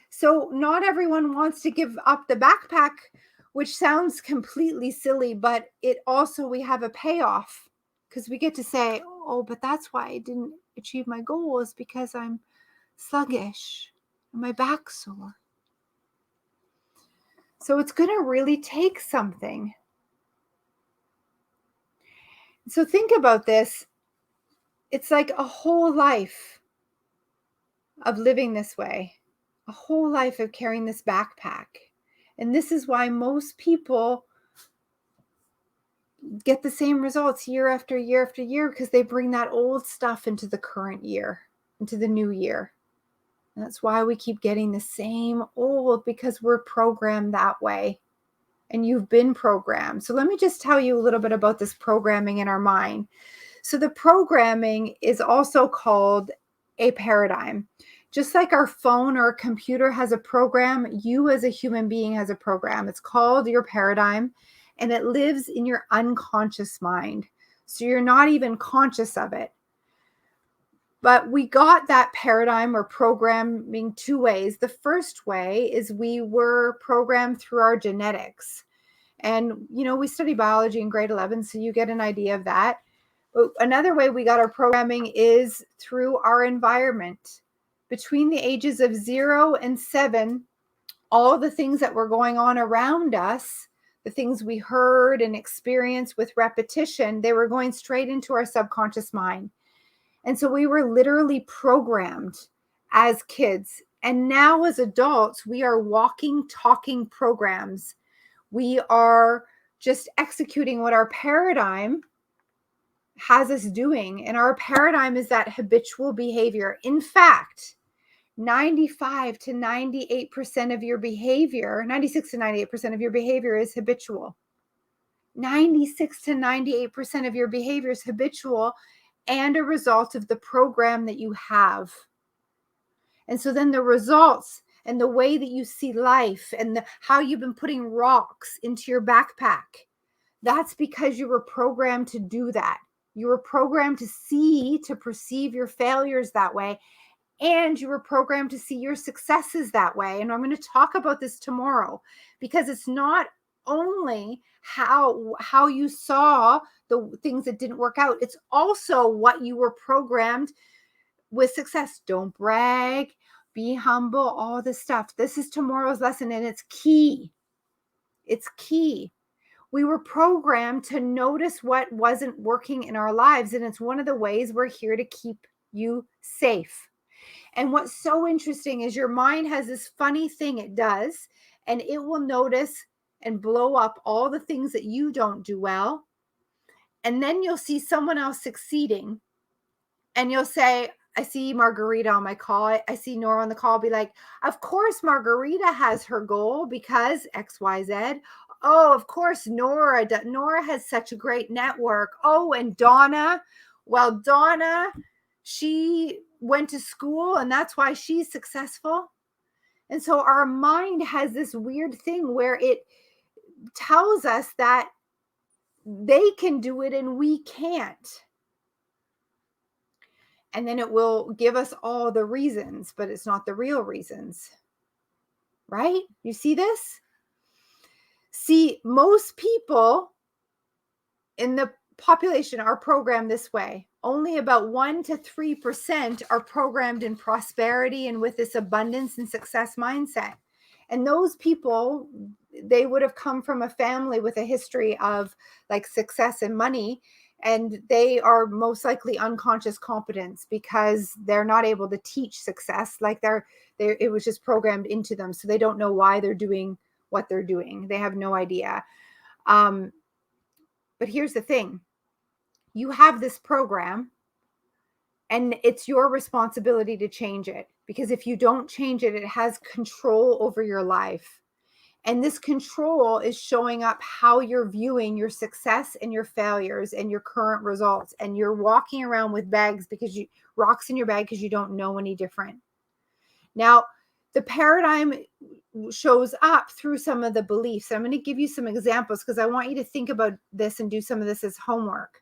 So not everyone wants to give up the backpack, which sounds completely silly, but it also, we have a payoff because we get to say, oh, but that's why I didn't achieve my goal, is because I'm sluggish and my back's sore. So it's going to really take something. So think about this. It's like a whole life of living this way, a whole life of carrying this backpack. And this is why most people get the same results year after year after year, because they bring that old stuff into the current year, into the new year. And that's why we keep getting the same old, because we're programmed that way. And you've been programmed. So let me just tell you a little bit about this programming in our mind. So the programming is also called a paradigm. Just like our phone or a computer has a program, you as a human being has a program. It's called your paradigm, and it lives in your unconscious mind. So you're not even conscious of it. But we got that paradigm or programming two ways. The first way is we were programmed through our genetics. And, we study biology in grade 11, so you get an idea of that. But another way we got our programming is through our environment. Between the ages of 0 and 7, all the things that were going on around us, the things we heard and experienced with repetition, they were going straight into our subconscious mind. And so we were literally programmed as kids. And now as adults, we are walking, talking programs. We are just executing what our paradigm has us doing. And our paradigm is that habitual behavior. In fact, 95 to 98% of your behavior, 96 to 98% of your behavior is habitual. 96 to 98% of your behavior is habitual and a result of the program that you have. And so then the results and the way that you see life and how you've been putting rocks into your backpack, that's because you were programmed to do that. You were programmed to see, to perceive your failures that way. And you were programmed to see your successes that way. And I'm going to talk about this tomorrow, because it's not only how you saw the things that didn't work out. It's also what you were programmed with success. Don't brag, be humble, all this stuff. This is tomorrow's lesson, and it's key. It's key. We were programmed to notice what wasn't working in our lives, and it's one of the ways we're here to keep you safe. And what's so interesting is your mind has this funny thing it does, and it will notice and blow up all the things that you don't do well. And then you'll see someone else succeeding, and you'll say, I see Margarita on my call. I see Nora on the call. I'll be like, of course, Margarita has her goal because XYZ. Oh, of course, Nora has such a great network. Oh, and Donna, well, Donna, she went to school and that's why she's successful. And so our mind has this weird thing where it tells us that they can do it and we can't. And then it will give us all the reasons, but it's not the real reasons. Right? You see this? See, most people in the population are programmed this way. Only about 1 to 3% are programmed in prosperity and with this abundance and success mindset. And those people, they would have come from a family with a history of like success and money. And they are most likely unconscious competence because they're not able to teach success. Like it was just programmed into them. So they don't know why they're doing what they're doing. They have no idea. But here's the thing. You have this program and it's your responsibility to change it, because if you don't change it, it has control over your life. And this control is showing up how you're viewing your success and your failures and your current results. And you're walking around with rocks in your bag because you don't know any different. Now, the paradigm shows up through some of the beliefs. I'm going to give you some examples because I want you to think about this and do some of this as homework.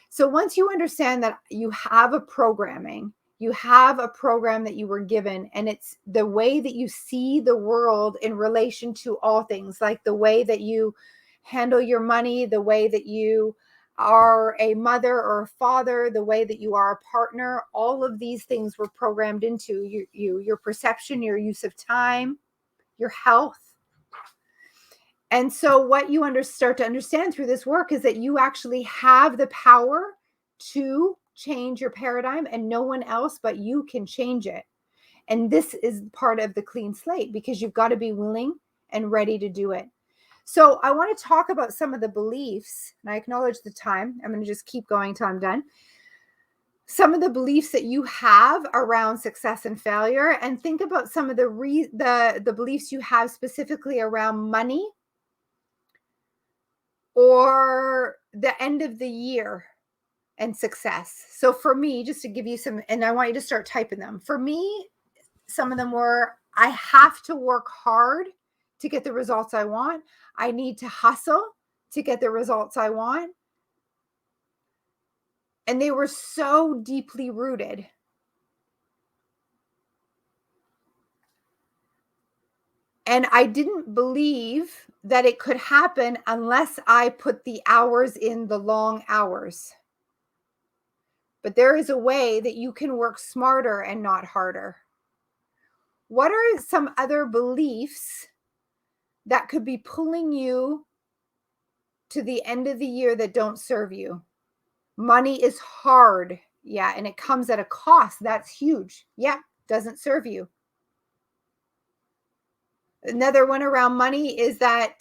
So once you understand that you have a programming, you have a program that you were given, and it's the way that you see the world in relation to all things, like the way that you handle your money, the way that you are a mother or a father, the way that you are a partner. All of these things were programmed into your perception, your use of time, your health. And so what you start to understand through this work is that you actually have the power to change your paradigm, and no one else but you can change it. And this is part of the clean slate, because you've got to be willing and ready to do it. So I want to talk about some of the beliefs, and I acknowledge the time. I'm going to just keep going till I'm done. Some of the beliefs that you have around success and failure, and think about some of the beliefs you have specifically around money or the end of the year and success. So for me, just to give you some, and I want you to start typing them. For me, some of them were, I have to work hard to get the results I want. I need to hustle to get the results I want. And they were so deeply rooted. And I didn't believe that it could happen unless I put the hours in, the long hours. But there is a way that you can work smarter and not harder. What are some other beliefs that could be pulling you to the end of the year that don't serve you? Money is hard. Yeah. And it comes at a cost. That's huge. Yeah. Doesn't serve you. Another one around money is that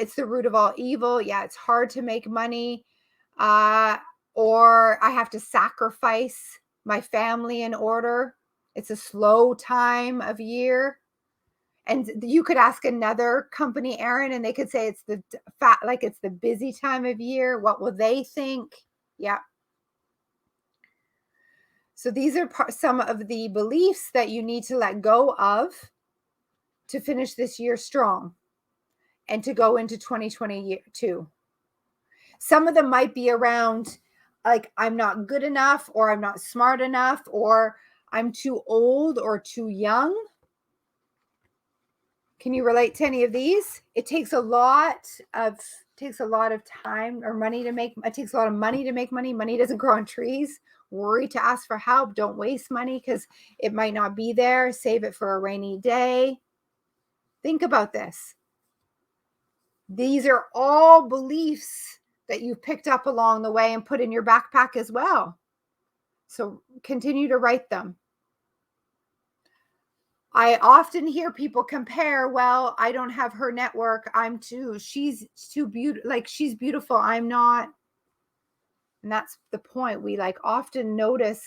it's the root of all evil. Yeah. It's hard to make money. Or I have to sacrifice my family in order. It's a slow time of year. And you could ask another company, Aaron, and they could say it's it's the busy time of year. What will they think? Yeah. So these are some of the beliefs that you need to let go of to finish this year strong and to go into 2022. Some of them might be around like, I'm not good enough, or I'm not smart enough, or I'm too old or too young. Can you relate to any of these? It takes a lot of time or money to make. It takes a lot of money to make money. Money doesn't grow on trees. Worry to ask for help. Don't waste money because it might not be there. Save it for a rainy day. Think about this. These are all beliefs that you've picked up along the way and put in your backpack as well. So continue to write them. I often hear people compare, well, I don't have her network. She's too beautiful. Like, she's beautiful. I'm not. And that's the point. We often notice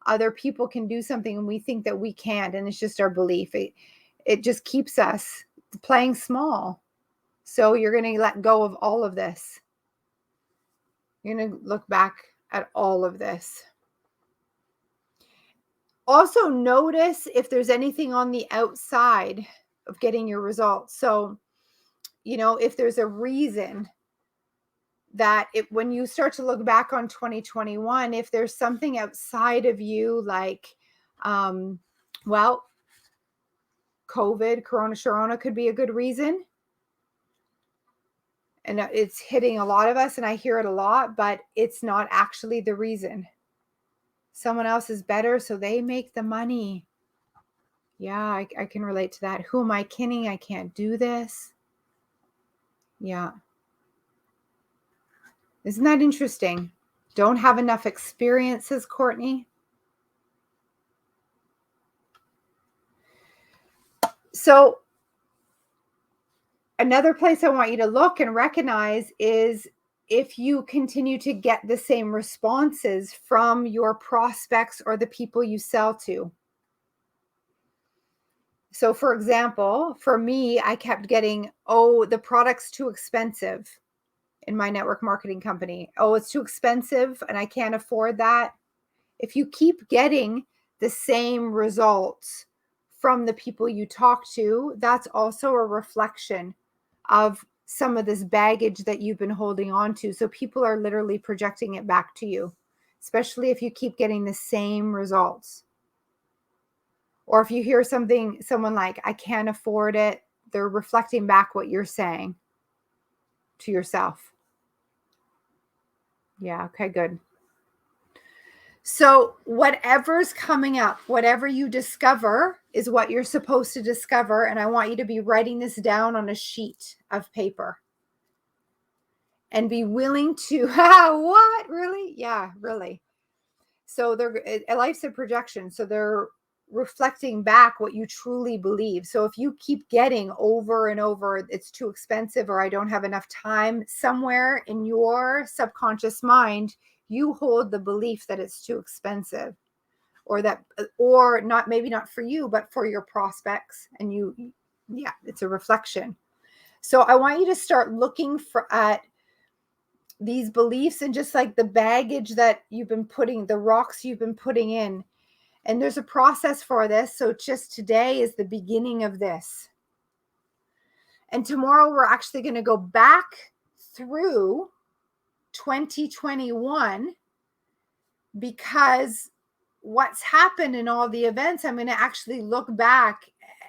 other people can do something and we think that we can't. And it's just our belief. It just keeps us playing small. So you're going to let go of all of this. You're going to look back at all of this. Also notice if there's anything on the outside of getting your results. So, if there's a reason that when you start to look back on 2021, if there's something outside of you, like, COVID, Corona could be a good reason. And it's hitting a lot of us, and I hear it a lot, but it's not actually the reason. Someone else is better, so they make the money. Yeah, I can relate to that. Who am I kidding? I can't do this. Yeah. Isn't that interesting? Don't have enough experience, says Courtney. So another place I want you to look and recognize is if you continue to get the same responses from your prospects or the people you sell to. So, for example, for me, I kept getting, the product's too expensive in my network marketing company. It's too expensive and I can't afford that. If you keep getting the same results from the people you talk to, that's also a reflection of some of this baggage that you've been holding on to. So people are literally projecting it back to you, especially if you keep getting the same results. Or if you hear someone like, I can't afford it, they're reflecting back what you're saying to yourself. Yeah, okay, good. So whatever's coming up, whatever you discover is what you're supposed to discover. And I want you to be writing this down on a sheet of paper. And be willing to, what, really? Yeah, really. So life's a projection. So they're reflecting back what you truly believe. So if you keep getting over and over, it's too expensive or I don't have enough time, somewhere in your subconscious mind, you hold the belief that it's too expensive or not, maybe not for you, but for your prospects. And it's a reflection. So I want you to start looking at these beliefs and just like the baggage that you've been the rocks you've been putting in. And there's a process for this. So just today is the beginning of this. And tomorrow we're actually going to go back through 2021 because what's happened in all the events, I'm going to actually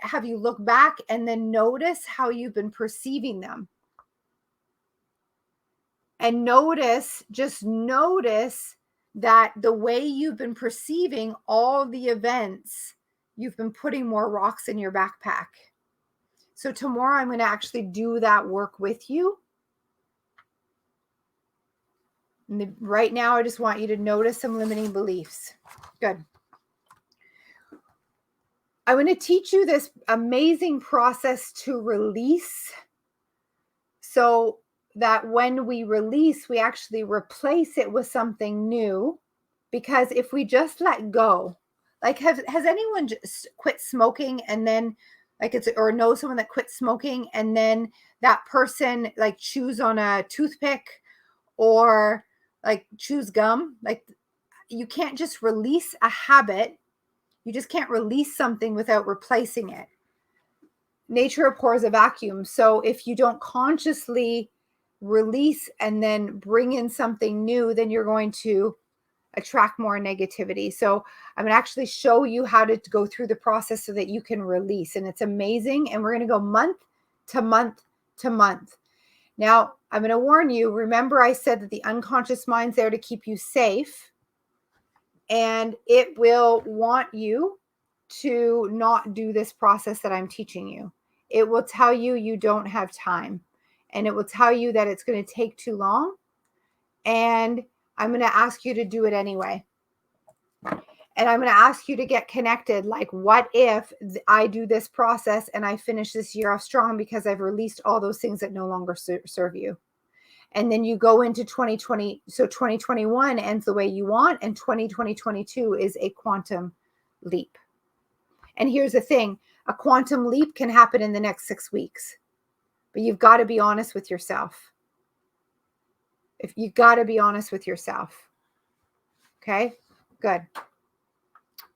have you look back and then notice how you've been perceiving them. And notice that the way you've been perceiving all the events, you've been putting more rocks in your backpack. So tomorrow I'm going to actually do that work with you. And right now, I just want you to notice some limiting beliefs. Good. I'm going to teach you this amazing process to release. So that when we release, we actually replace it with something new. Because if we just let go, like has anyone just quit smoking and then or know someone that quit smoking and then that person like chews on a toothpick or like chews gum? Like you can't just release a habit. You just can't release something without replacing it. Nature abhors a vacuum. So if you don't consciously release and then bring in something new, then you're going to attract more negativity. So I'm going to actually show you how to go through the process so that you can release. And it's amazing. And we're going to go month to month to month. Now, I'm going to warn you, remember I said that the unconscious mind's there to keep you safe, and it will want you to not do this process that I'm teaching you. It will tell you you don't have time, and it will tell you that it's going to take too long, and I'm going to ask you to do it anyway. And I'm going to ask you to get connected. Like, what if I do this process and I finish this year off strong because I've released all those things that no longer serve you? And then you go into 2020. So 2021 ends the way you want, and 2022 is a quantum leap. And here's the thing, a quantum leap can happen in the next 6 weeks, but you've got to be honest with yourself. If you got to be honest with yourself. Okay, good.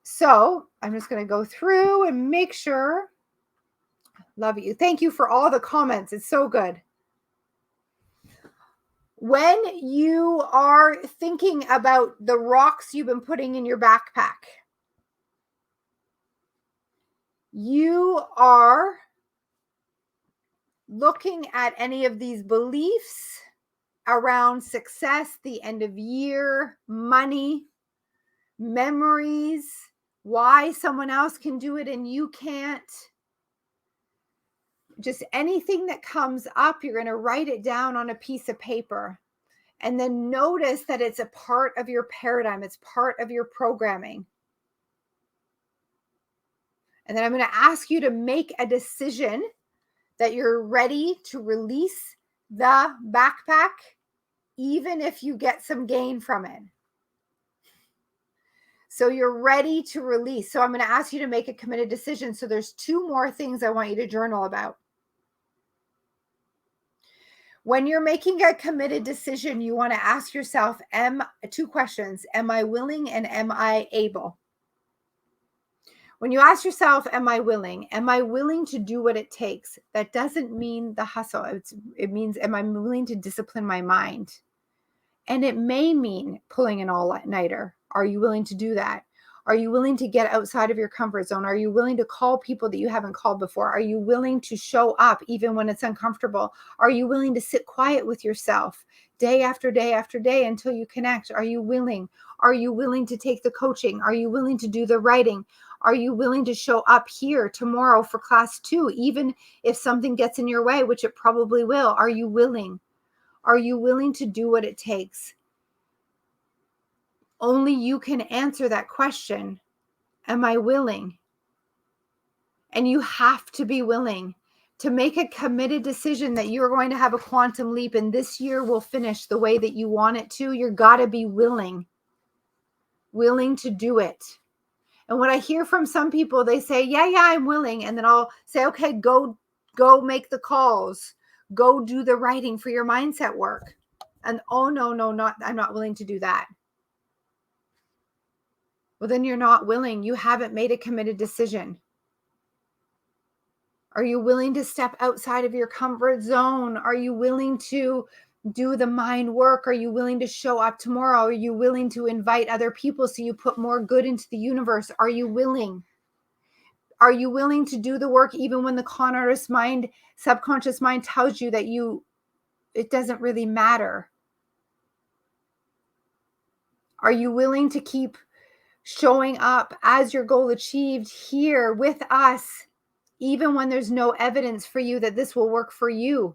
So I'm just going to go through and make sure. Love you. Thank you for all the comments. It's so good. When you are thinking about the rocks you've been putting in your backpack, you are looking at any of these beliefs around success, the end of year, money, memories, why someone else can do it and you can't. Just anything that comes up, you're going to write it down on a piece of paper. And then notice that it's a part of your paradigm. It's part of your programming. And then I'm going to ask you to make a decision that you're ready to release the backpack, even if you get some gain from it. So you're ready to release. So I'm going to ask you to make a committed decision. So there's 2 more things I want you to journal about. When you're making a committed decision, you want to ask yourself 2 questions. Am I willing and am I able? When you ask yourself, am I willing? Am I willing to do what it takes? That doesn't mean the hustle. It means, am I willing to discipline my mind? And it may mean pulling an all-nighter. Are you willing to do that? Are you willing to get outside of your comfort zone? Are you willing to call people that you haven't called before? Are you willing to show up even when it's uncomfortable? Are you willing to sit quiet with yourself day after day after day until you connect? Are you willing? Are you willing to take the coaching? Are you willing to do the writing? Are you willing to show up here tomorrow for class 2, even if something gets in your way, which it probably will? Are you willing? Are you willing to do what it takes? Only you can answer that question. Am I willing? And you have to be willing to make a committed decision that you're going to have a quantum leap and this year will finish the way that you want it to. You've got to be willing to do it. And what I hear from some people, they say, yeah, I'm willing. And then I'll say, okay, go make the calls, go do the writing for your mindset work. And oh, no, I'm not willing to do that. Well, then you're not willing. You haven't made a committed decision. Are you willing to step outside of your comfort zone? Are you willing to do the mind work? Are you willing to show up tomorrow? Are you willing to invite other people so you put more good into the universe? Are you willing? Are you willing to do the work even when the con artist mind, subconscious mind tells you that it doesn't really matter? Are you willing to keep showing up as your goal achieved here with us, even when there's no evidence for you that this will work for you?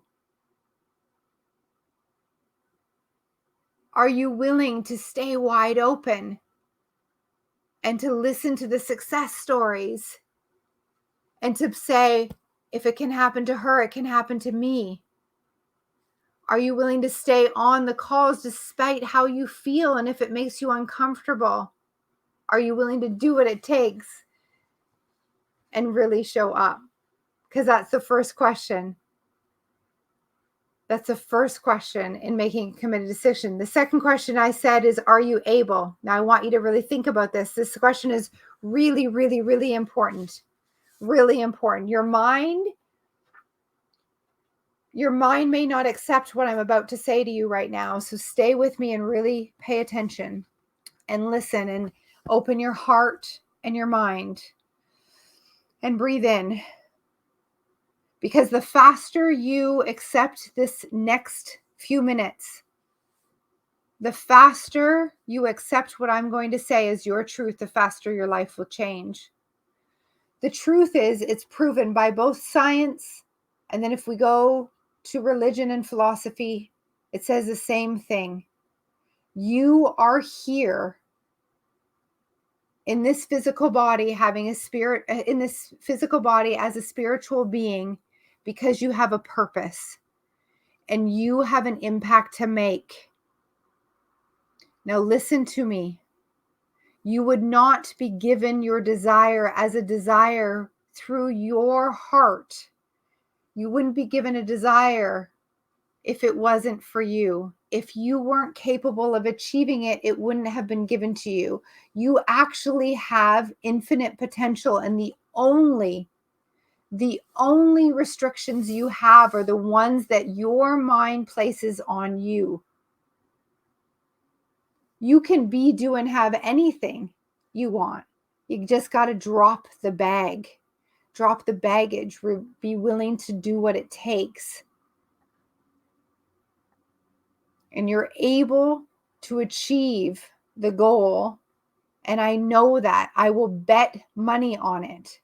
Are you willing to stay wide open and to listen to the success stories and to say, if it can happen to her, it can happen to me? Are you willing to stay on the calls despite how you feel and if it makes you uncomfortable? Are you willing to do what it takes and really show up? Because that's the first question. That's the first question in making a committed decision. The second question I said is, are you able? Now I want you to really think about this. This question is really, really, really important. Really important. Your mind may not accept what I'm about to say to you right now. So stay with me and really pay attention. and listen and open your heart and your mind and breathe in. Because the faster you accept this next few minutes, the faster you accept what I'm going to say as your truth, the faster your life will change. The truth is, it's proven by both science, and then if we go to religion and philosophy, it says the same thing. You are here in this physical body, having a spirit, in this physical body as a spiritual being, because you have a purpose and you have an impact to make. Now listen to me. You would not be given your desire as a desire through your heart. You wouldn't be given a desire if it wasn't for you. If you weren't capable of achieving it, it wouldn't have been given to you. You actually have infinite potential, and the only restrictions you have are the ones that your mind places on you. You can be, do, and have anything you want. You just got to drop the bag, drop the baggage, be willing to do what it takes. And you're able to achieve the goal. And I know that. I will bet money on it.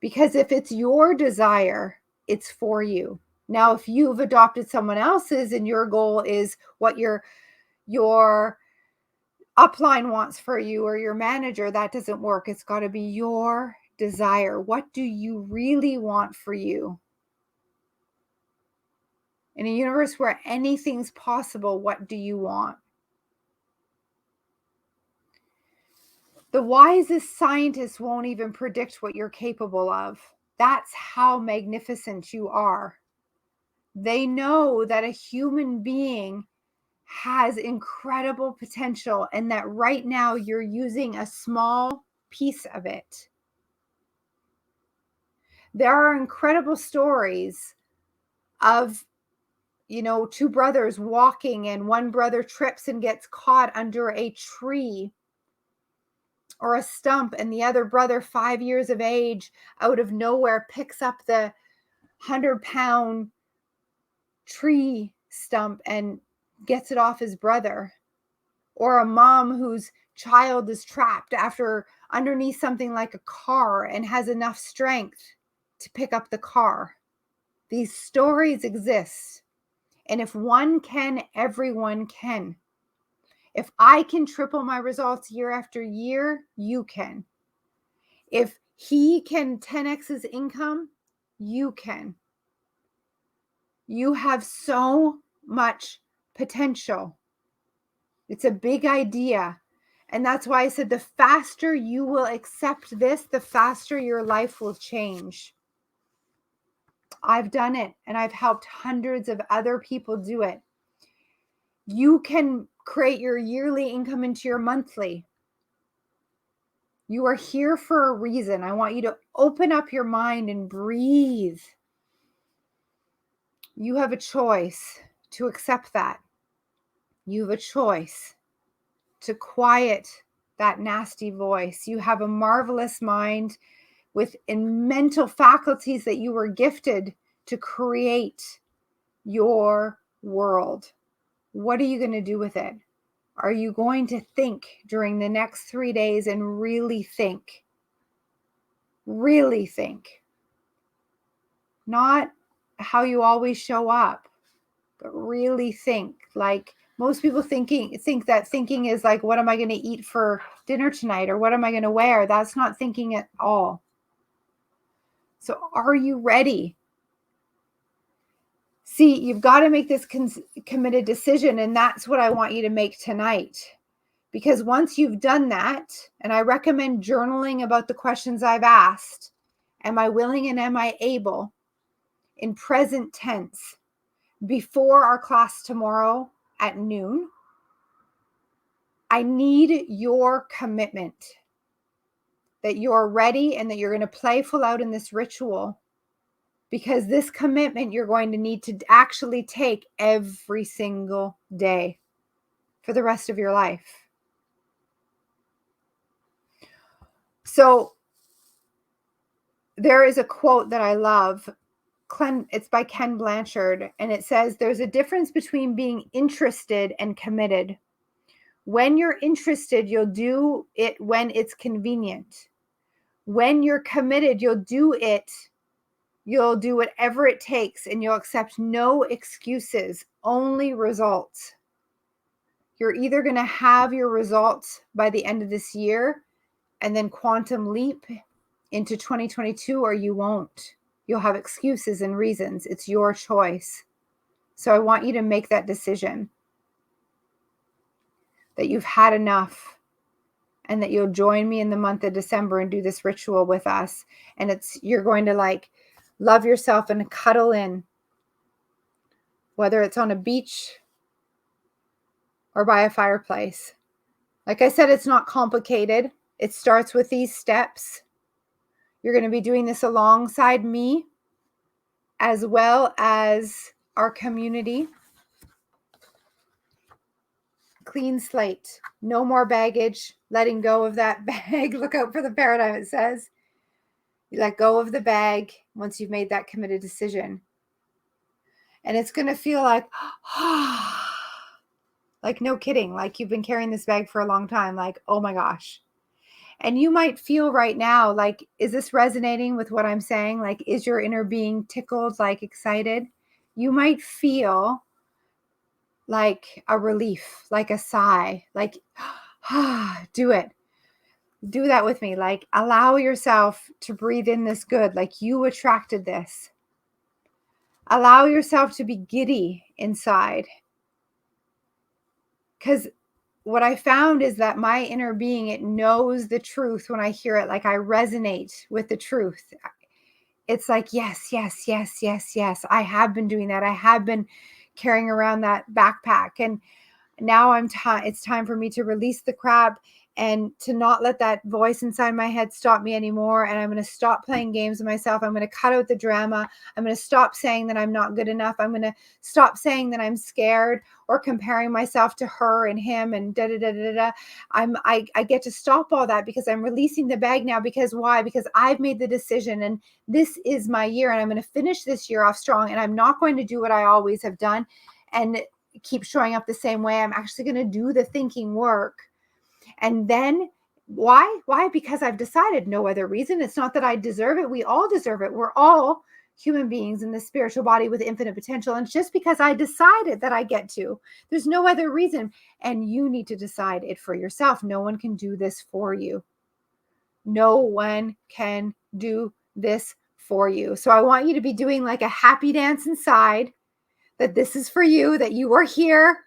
Because if it's your desire, it's for you. Now, if you've adopted someone else's and your goal is what your upline wants for you or your manager, that doesn't work. It's got to be your desire. What do you really want for you? In a universe where anything's possible, what do you want? The wisest scientists won't even predict what you're capable of. That's how magnificent you are. They know that a human being has incredible potential and that right now you're using a small piece of it. There are incredible stories of, two brothers walking and one brother trips and gets caught under a tree or a stump, and the other brother, 5 years of age, out of nowhere picks up the 100-pound tree stump and gets it off his brother. Or a mom whose child is trapped underneath something like a car and has enough strength to pick up the car. These stories exist. And if one can, everyone can. If I can triple my results year after year, you can. If he can 10x his income, you can. You have so much potential. It's a big idea. And that's why I said the faster you will accept this, the faster your life will change. I've done it, and I've helped hundreds of other people do it. You can create your yearly income into your monthly. You are here for a reason. I want you to open up your mind and breathe. You have a choice to accept that. You have a choice to quiet that nasty voice. You have a marvelous mind with mental faculties that you were gifted to create your world. What are you going to do with it? Are you going to think during the next 3 days and really think? Really think. Not how you always show up, but really think. Like most people think that thinking is like, what am I going to eat for dinner tonight? Or what am I going to wear? That's not thinking at all. So are you ready? See, you've got to make this committed decision. And that's what I want you to make tonight. Because once you've done that, and I recommend journaling about the questions I've asked, am I willing and am I able, in present tense, before our class tomorrow at noon, I need your commitment that you're ready and that you're going to play full out in this ritual, because this commitment you're going to need to actually take every single day for the rest of your life. So there is a quote that I love. It's by Ken Blanchard, and it says, there's a difference between being interested and committed. When you're interested, you'll do it when it's convenient. When you're committed, you'll do it. You'll do whatever it takes, and you'll accept no excuses, only results. You're either going to have your results by the end of this year and then quantum leap into 2022, or you won't. You'll have excuses and reasons. It's your choice. So I want you to make that decision that you've had enough, and that you'll join me in the month of December and do this ritual with us. And you're going to like love yourself and cuddle in, whether it's on a beach or by a fireplace. Like I said, it's not complicated. It starts with these steps. You're going to be doing this alongside me, as well as our community. Clean slate, no more baggage, letting go of that bag. Look out for the paradigm, it says. You let go of the bag once you've made that committed decision. And it's going to feel like, like no kidding, like you've been carrying this bag for a long time, like, oh my gosh. And you might feel right now, like, is this resonating with what I'm saying? Like, is your inner being tickled, like excited? You might feel like a relief, like a sigh, like, do it. Do that with me. Like, allow yourself to breathe in this good, like you attracted this. Allow yourself to be giddy inside. Because what I found is that my inner being, it knows the truth when I hear it. Like, I resonate with the truth. It's like, yes, yes, yes, yes, yes. I have been doing that. I have been carrying around that backpack. And now it's time for me to release the crap and to not let that voice inside my head stop me anymore. And I'm going to stop playing games with myself. I'm going to cut out the drama. I'm going to stop saying that I'm not good enough. I'm going to stop saying that I'm scared or comparing myself to her and him and da da da da da. I get to stop all that because I'm releasing the bag now. Because why? Because I've made the decision, and this is my year, and I'm going to finish this year off strong. And I'm not going to do what I always have done and keep showing up the same way. I'm actually going to do the thinking work. And then why? Because I've decided, no other reason. It's not that I deserve it. We all deserve it. We're all human beings in the spiritual body with infinite potential. And it's just because I decided that I get to. There's no other reason. And you need to decide it for yourself. No one can do this for you. No one can do this for you. So I want you to be doing like a happy dance inside, that this is for you, that you are here.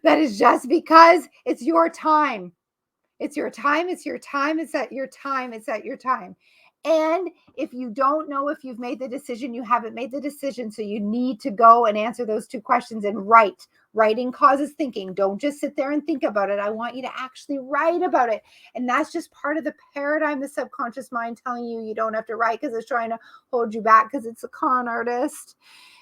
That is just because it's your time. It's your time. It's your time. It's at your time. It's at your time. And if you don't know if you've made the decision, you haven't made the decision. So you need to go and answer those two questions and write. Writing causes thinking. Don't just sit there and think about it. I want you to actually write about it. And that's just part of the paradigm, the subconscious mind telling you don't have to write because it's trying to hold you back because it's a con artist.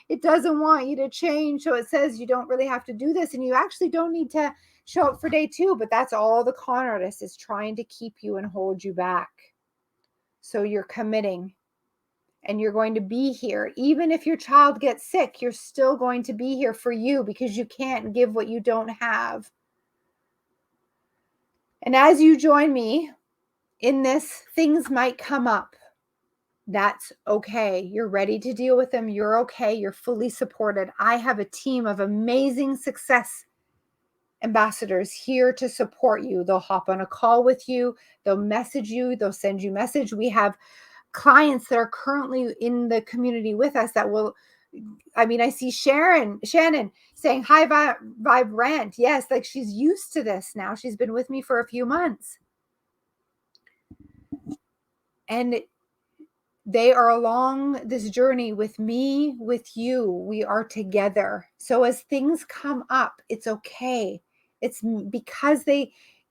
It doesn't want you to change. So it says you don't really have to do this, and you actually don't need to show up for day 2, but that's all the con artist is trying to keep you and hold you back. So you're committing, and you're going to be here. Even if your child gets sick, you're still going to be here for you, because you can't give what you don't have. And as you join me in this, things might come up. That's okay. You're ready to deal with them. You're okay. You're fully supported. I have a team of amazing success ambassadors here to support you. They'll hop on a call with you. They'll message you. They'll send you message. We have clients that are currently in the community with us that will, I see Shannon saying, hi, Vibrant. Yes, like she's used to this now. She's been with me for a few months. And they are along this journey with me, with you. We are together. So as things come up, it's okay. It's because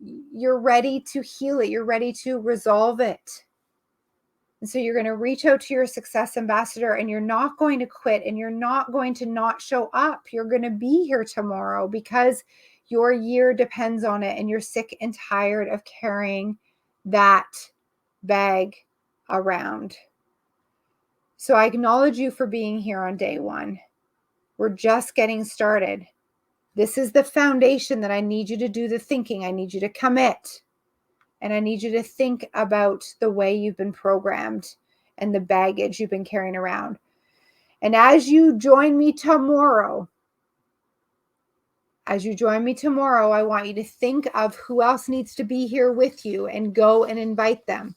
you're ready to heal it. You're ready to resolve it. And so you're going to reach out to your success ambassador, and you're not going to quit, and you're not going to not show up. You're going to be here tomorrow because your year depends on it, and you're sick and tired of carrying that bag around. So I acknowledge you for being here on day one. We're just getting started. This is the foundation that I need you to do the thinking. I need you to commit. And I need you to think about the way you've been programmed and the baggage you've been carrying around. And as you join me tomorrow, I want you to think of who else needs to be here with you and go and invite them.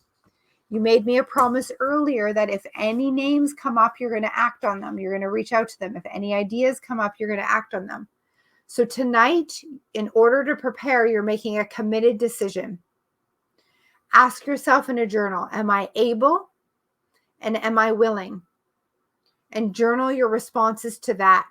You made me a promise earlier that if any names come up, you're going to act on them. You're going to reach out to them. If any ideas come up, you're going to act on them. So tonight, in order to prepare, you're making a committed decision. Ask yourself in a journal, am I able and am I willing? And journal your responses to that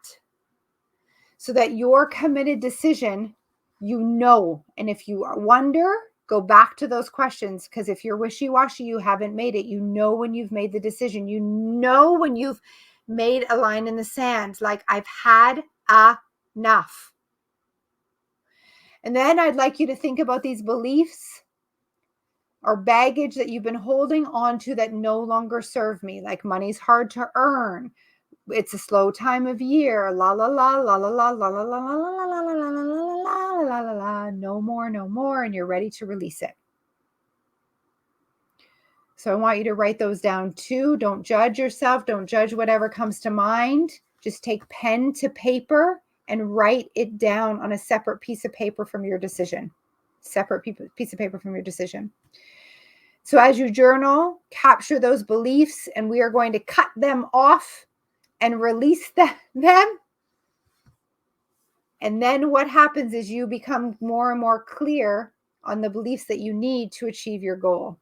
so that your committed decision, you know. And if you wonder, go back to those questions, because if you're wishy-washy, you haven't made it. You know when you've made the decision. You know when you've made a line in the sand, like I've had enough. And then I'd like you to think about these beliefs or baggage that you've been holding on to that no longer serve me, like money's hard to earn. It's a slow time of year. La la la la la la la la la la la la la la la la la la la. No more, no more, and you're ready to release it. So I want you to write those down too. Don't judge yourself. Don't judge whatever comes to mind. Just take pen to paper and write it down on a separate piece of paper from your decision. Separate piece of paper from your decision. So as you journal, capture those beliefs, and we are going to cut them off and release them. And then what happens is you become more and more clear on the beliefs that you need to achieve your goal.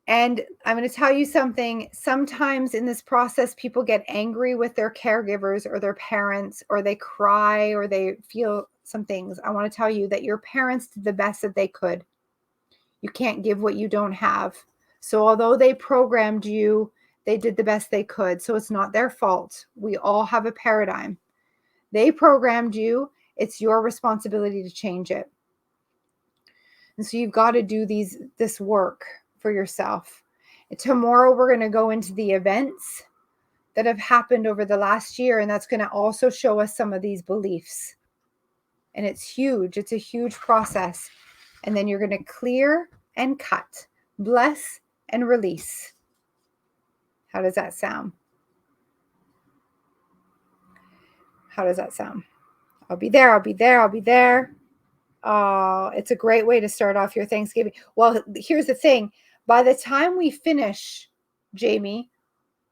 And I'm going to tell you something. Sometimes in this process, people get angry with their caregivers or their parents, or they cry, or they feel some things. I want to tell you that your parents did the best that they could. You can't give what you don't have. So although they programmed you, they did the best they could. So it's not their fault. We all have a paradigm. They programmed you. It's your responsibility to change it. And so you've got to do this work for yourself. Tomorrow, we're going to go into the events that have happened over the last year, and that's going to also show us some of these beliefs. And it's huge. It's a huge process. And then you're going to clear and cut, bless and release. How does that sound? How does that sound? I'll be there. I'll be there. I'll be there. Oh, it's a great way to start off your Thanksgiving. Well, here's the thing. By the time we finish, Jamie,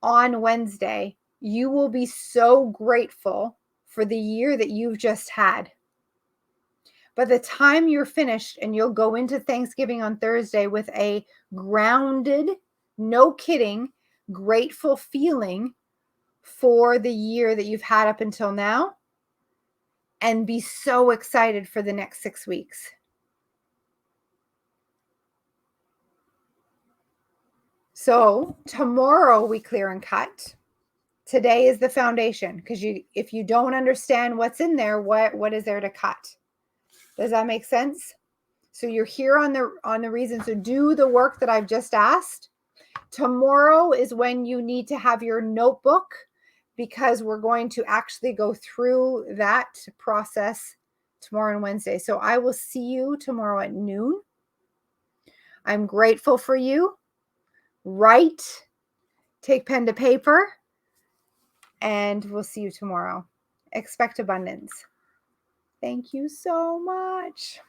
on Wednesday, you will be so grateful for the year that you've just had. By the time you're finished, and you'll go into Thanksgiving on Thursday with a grounded, no kidding, grateful feeling for the year that you've had up until now, and be so excited for the next 6 weeks. So tomorrow we clear and cut. Today is the foundation, because if you don't understand what's in there, what is there to cut? Does that make sense? So you're here on the reason. So do the work that I've just asked. Tomorrow is when you need to have your notebook, because we're going to actually go through that process tomorrow and Wednesday. So I will see you tomorrow at noon. I'm grateful for you. Write, take pen to paper, and we'll see you tomorrow. Expect abundance. Thank you so much.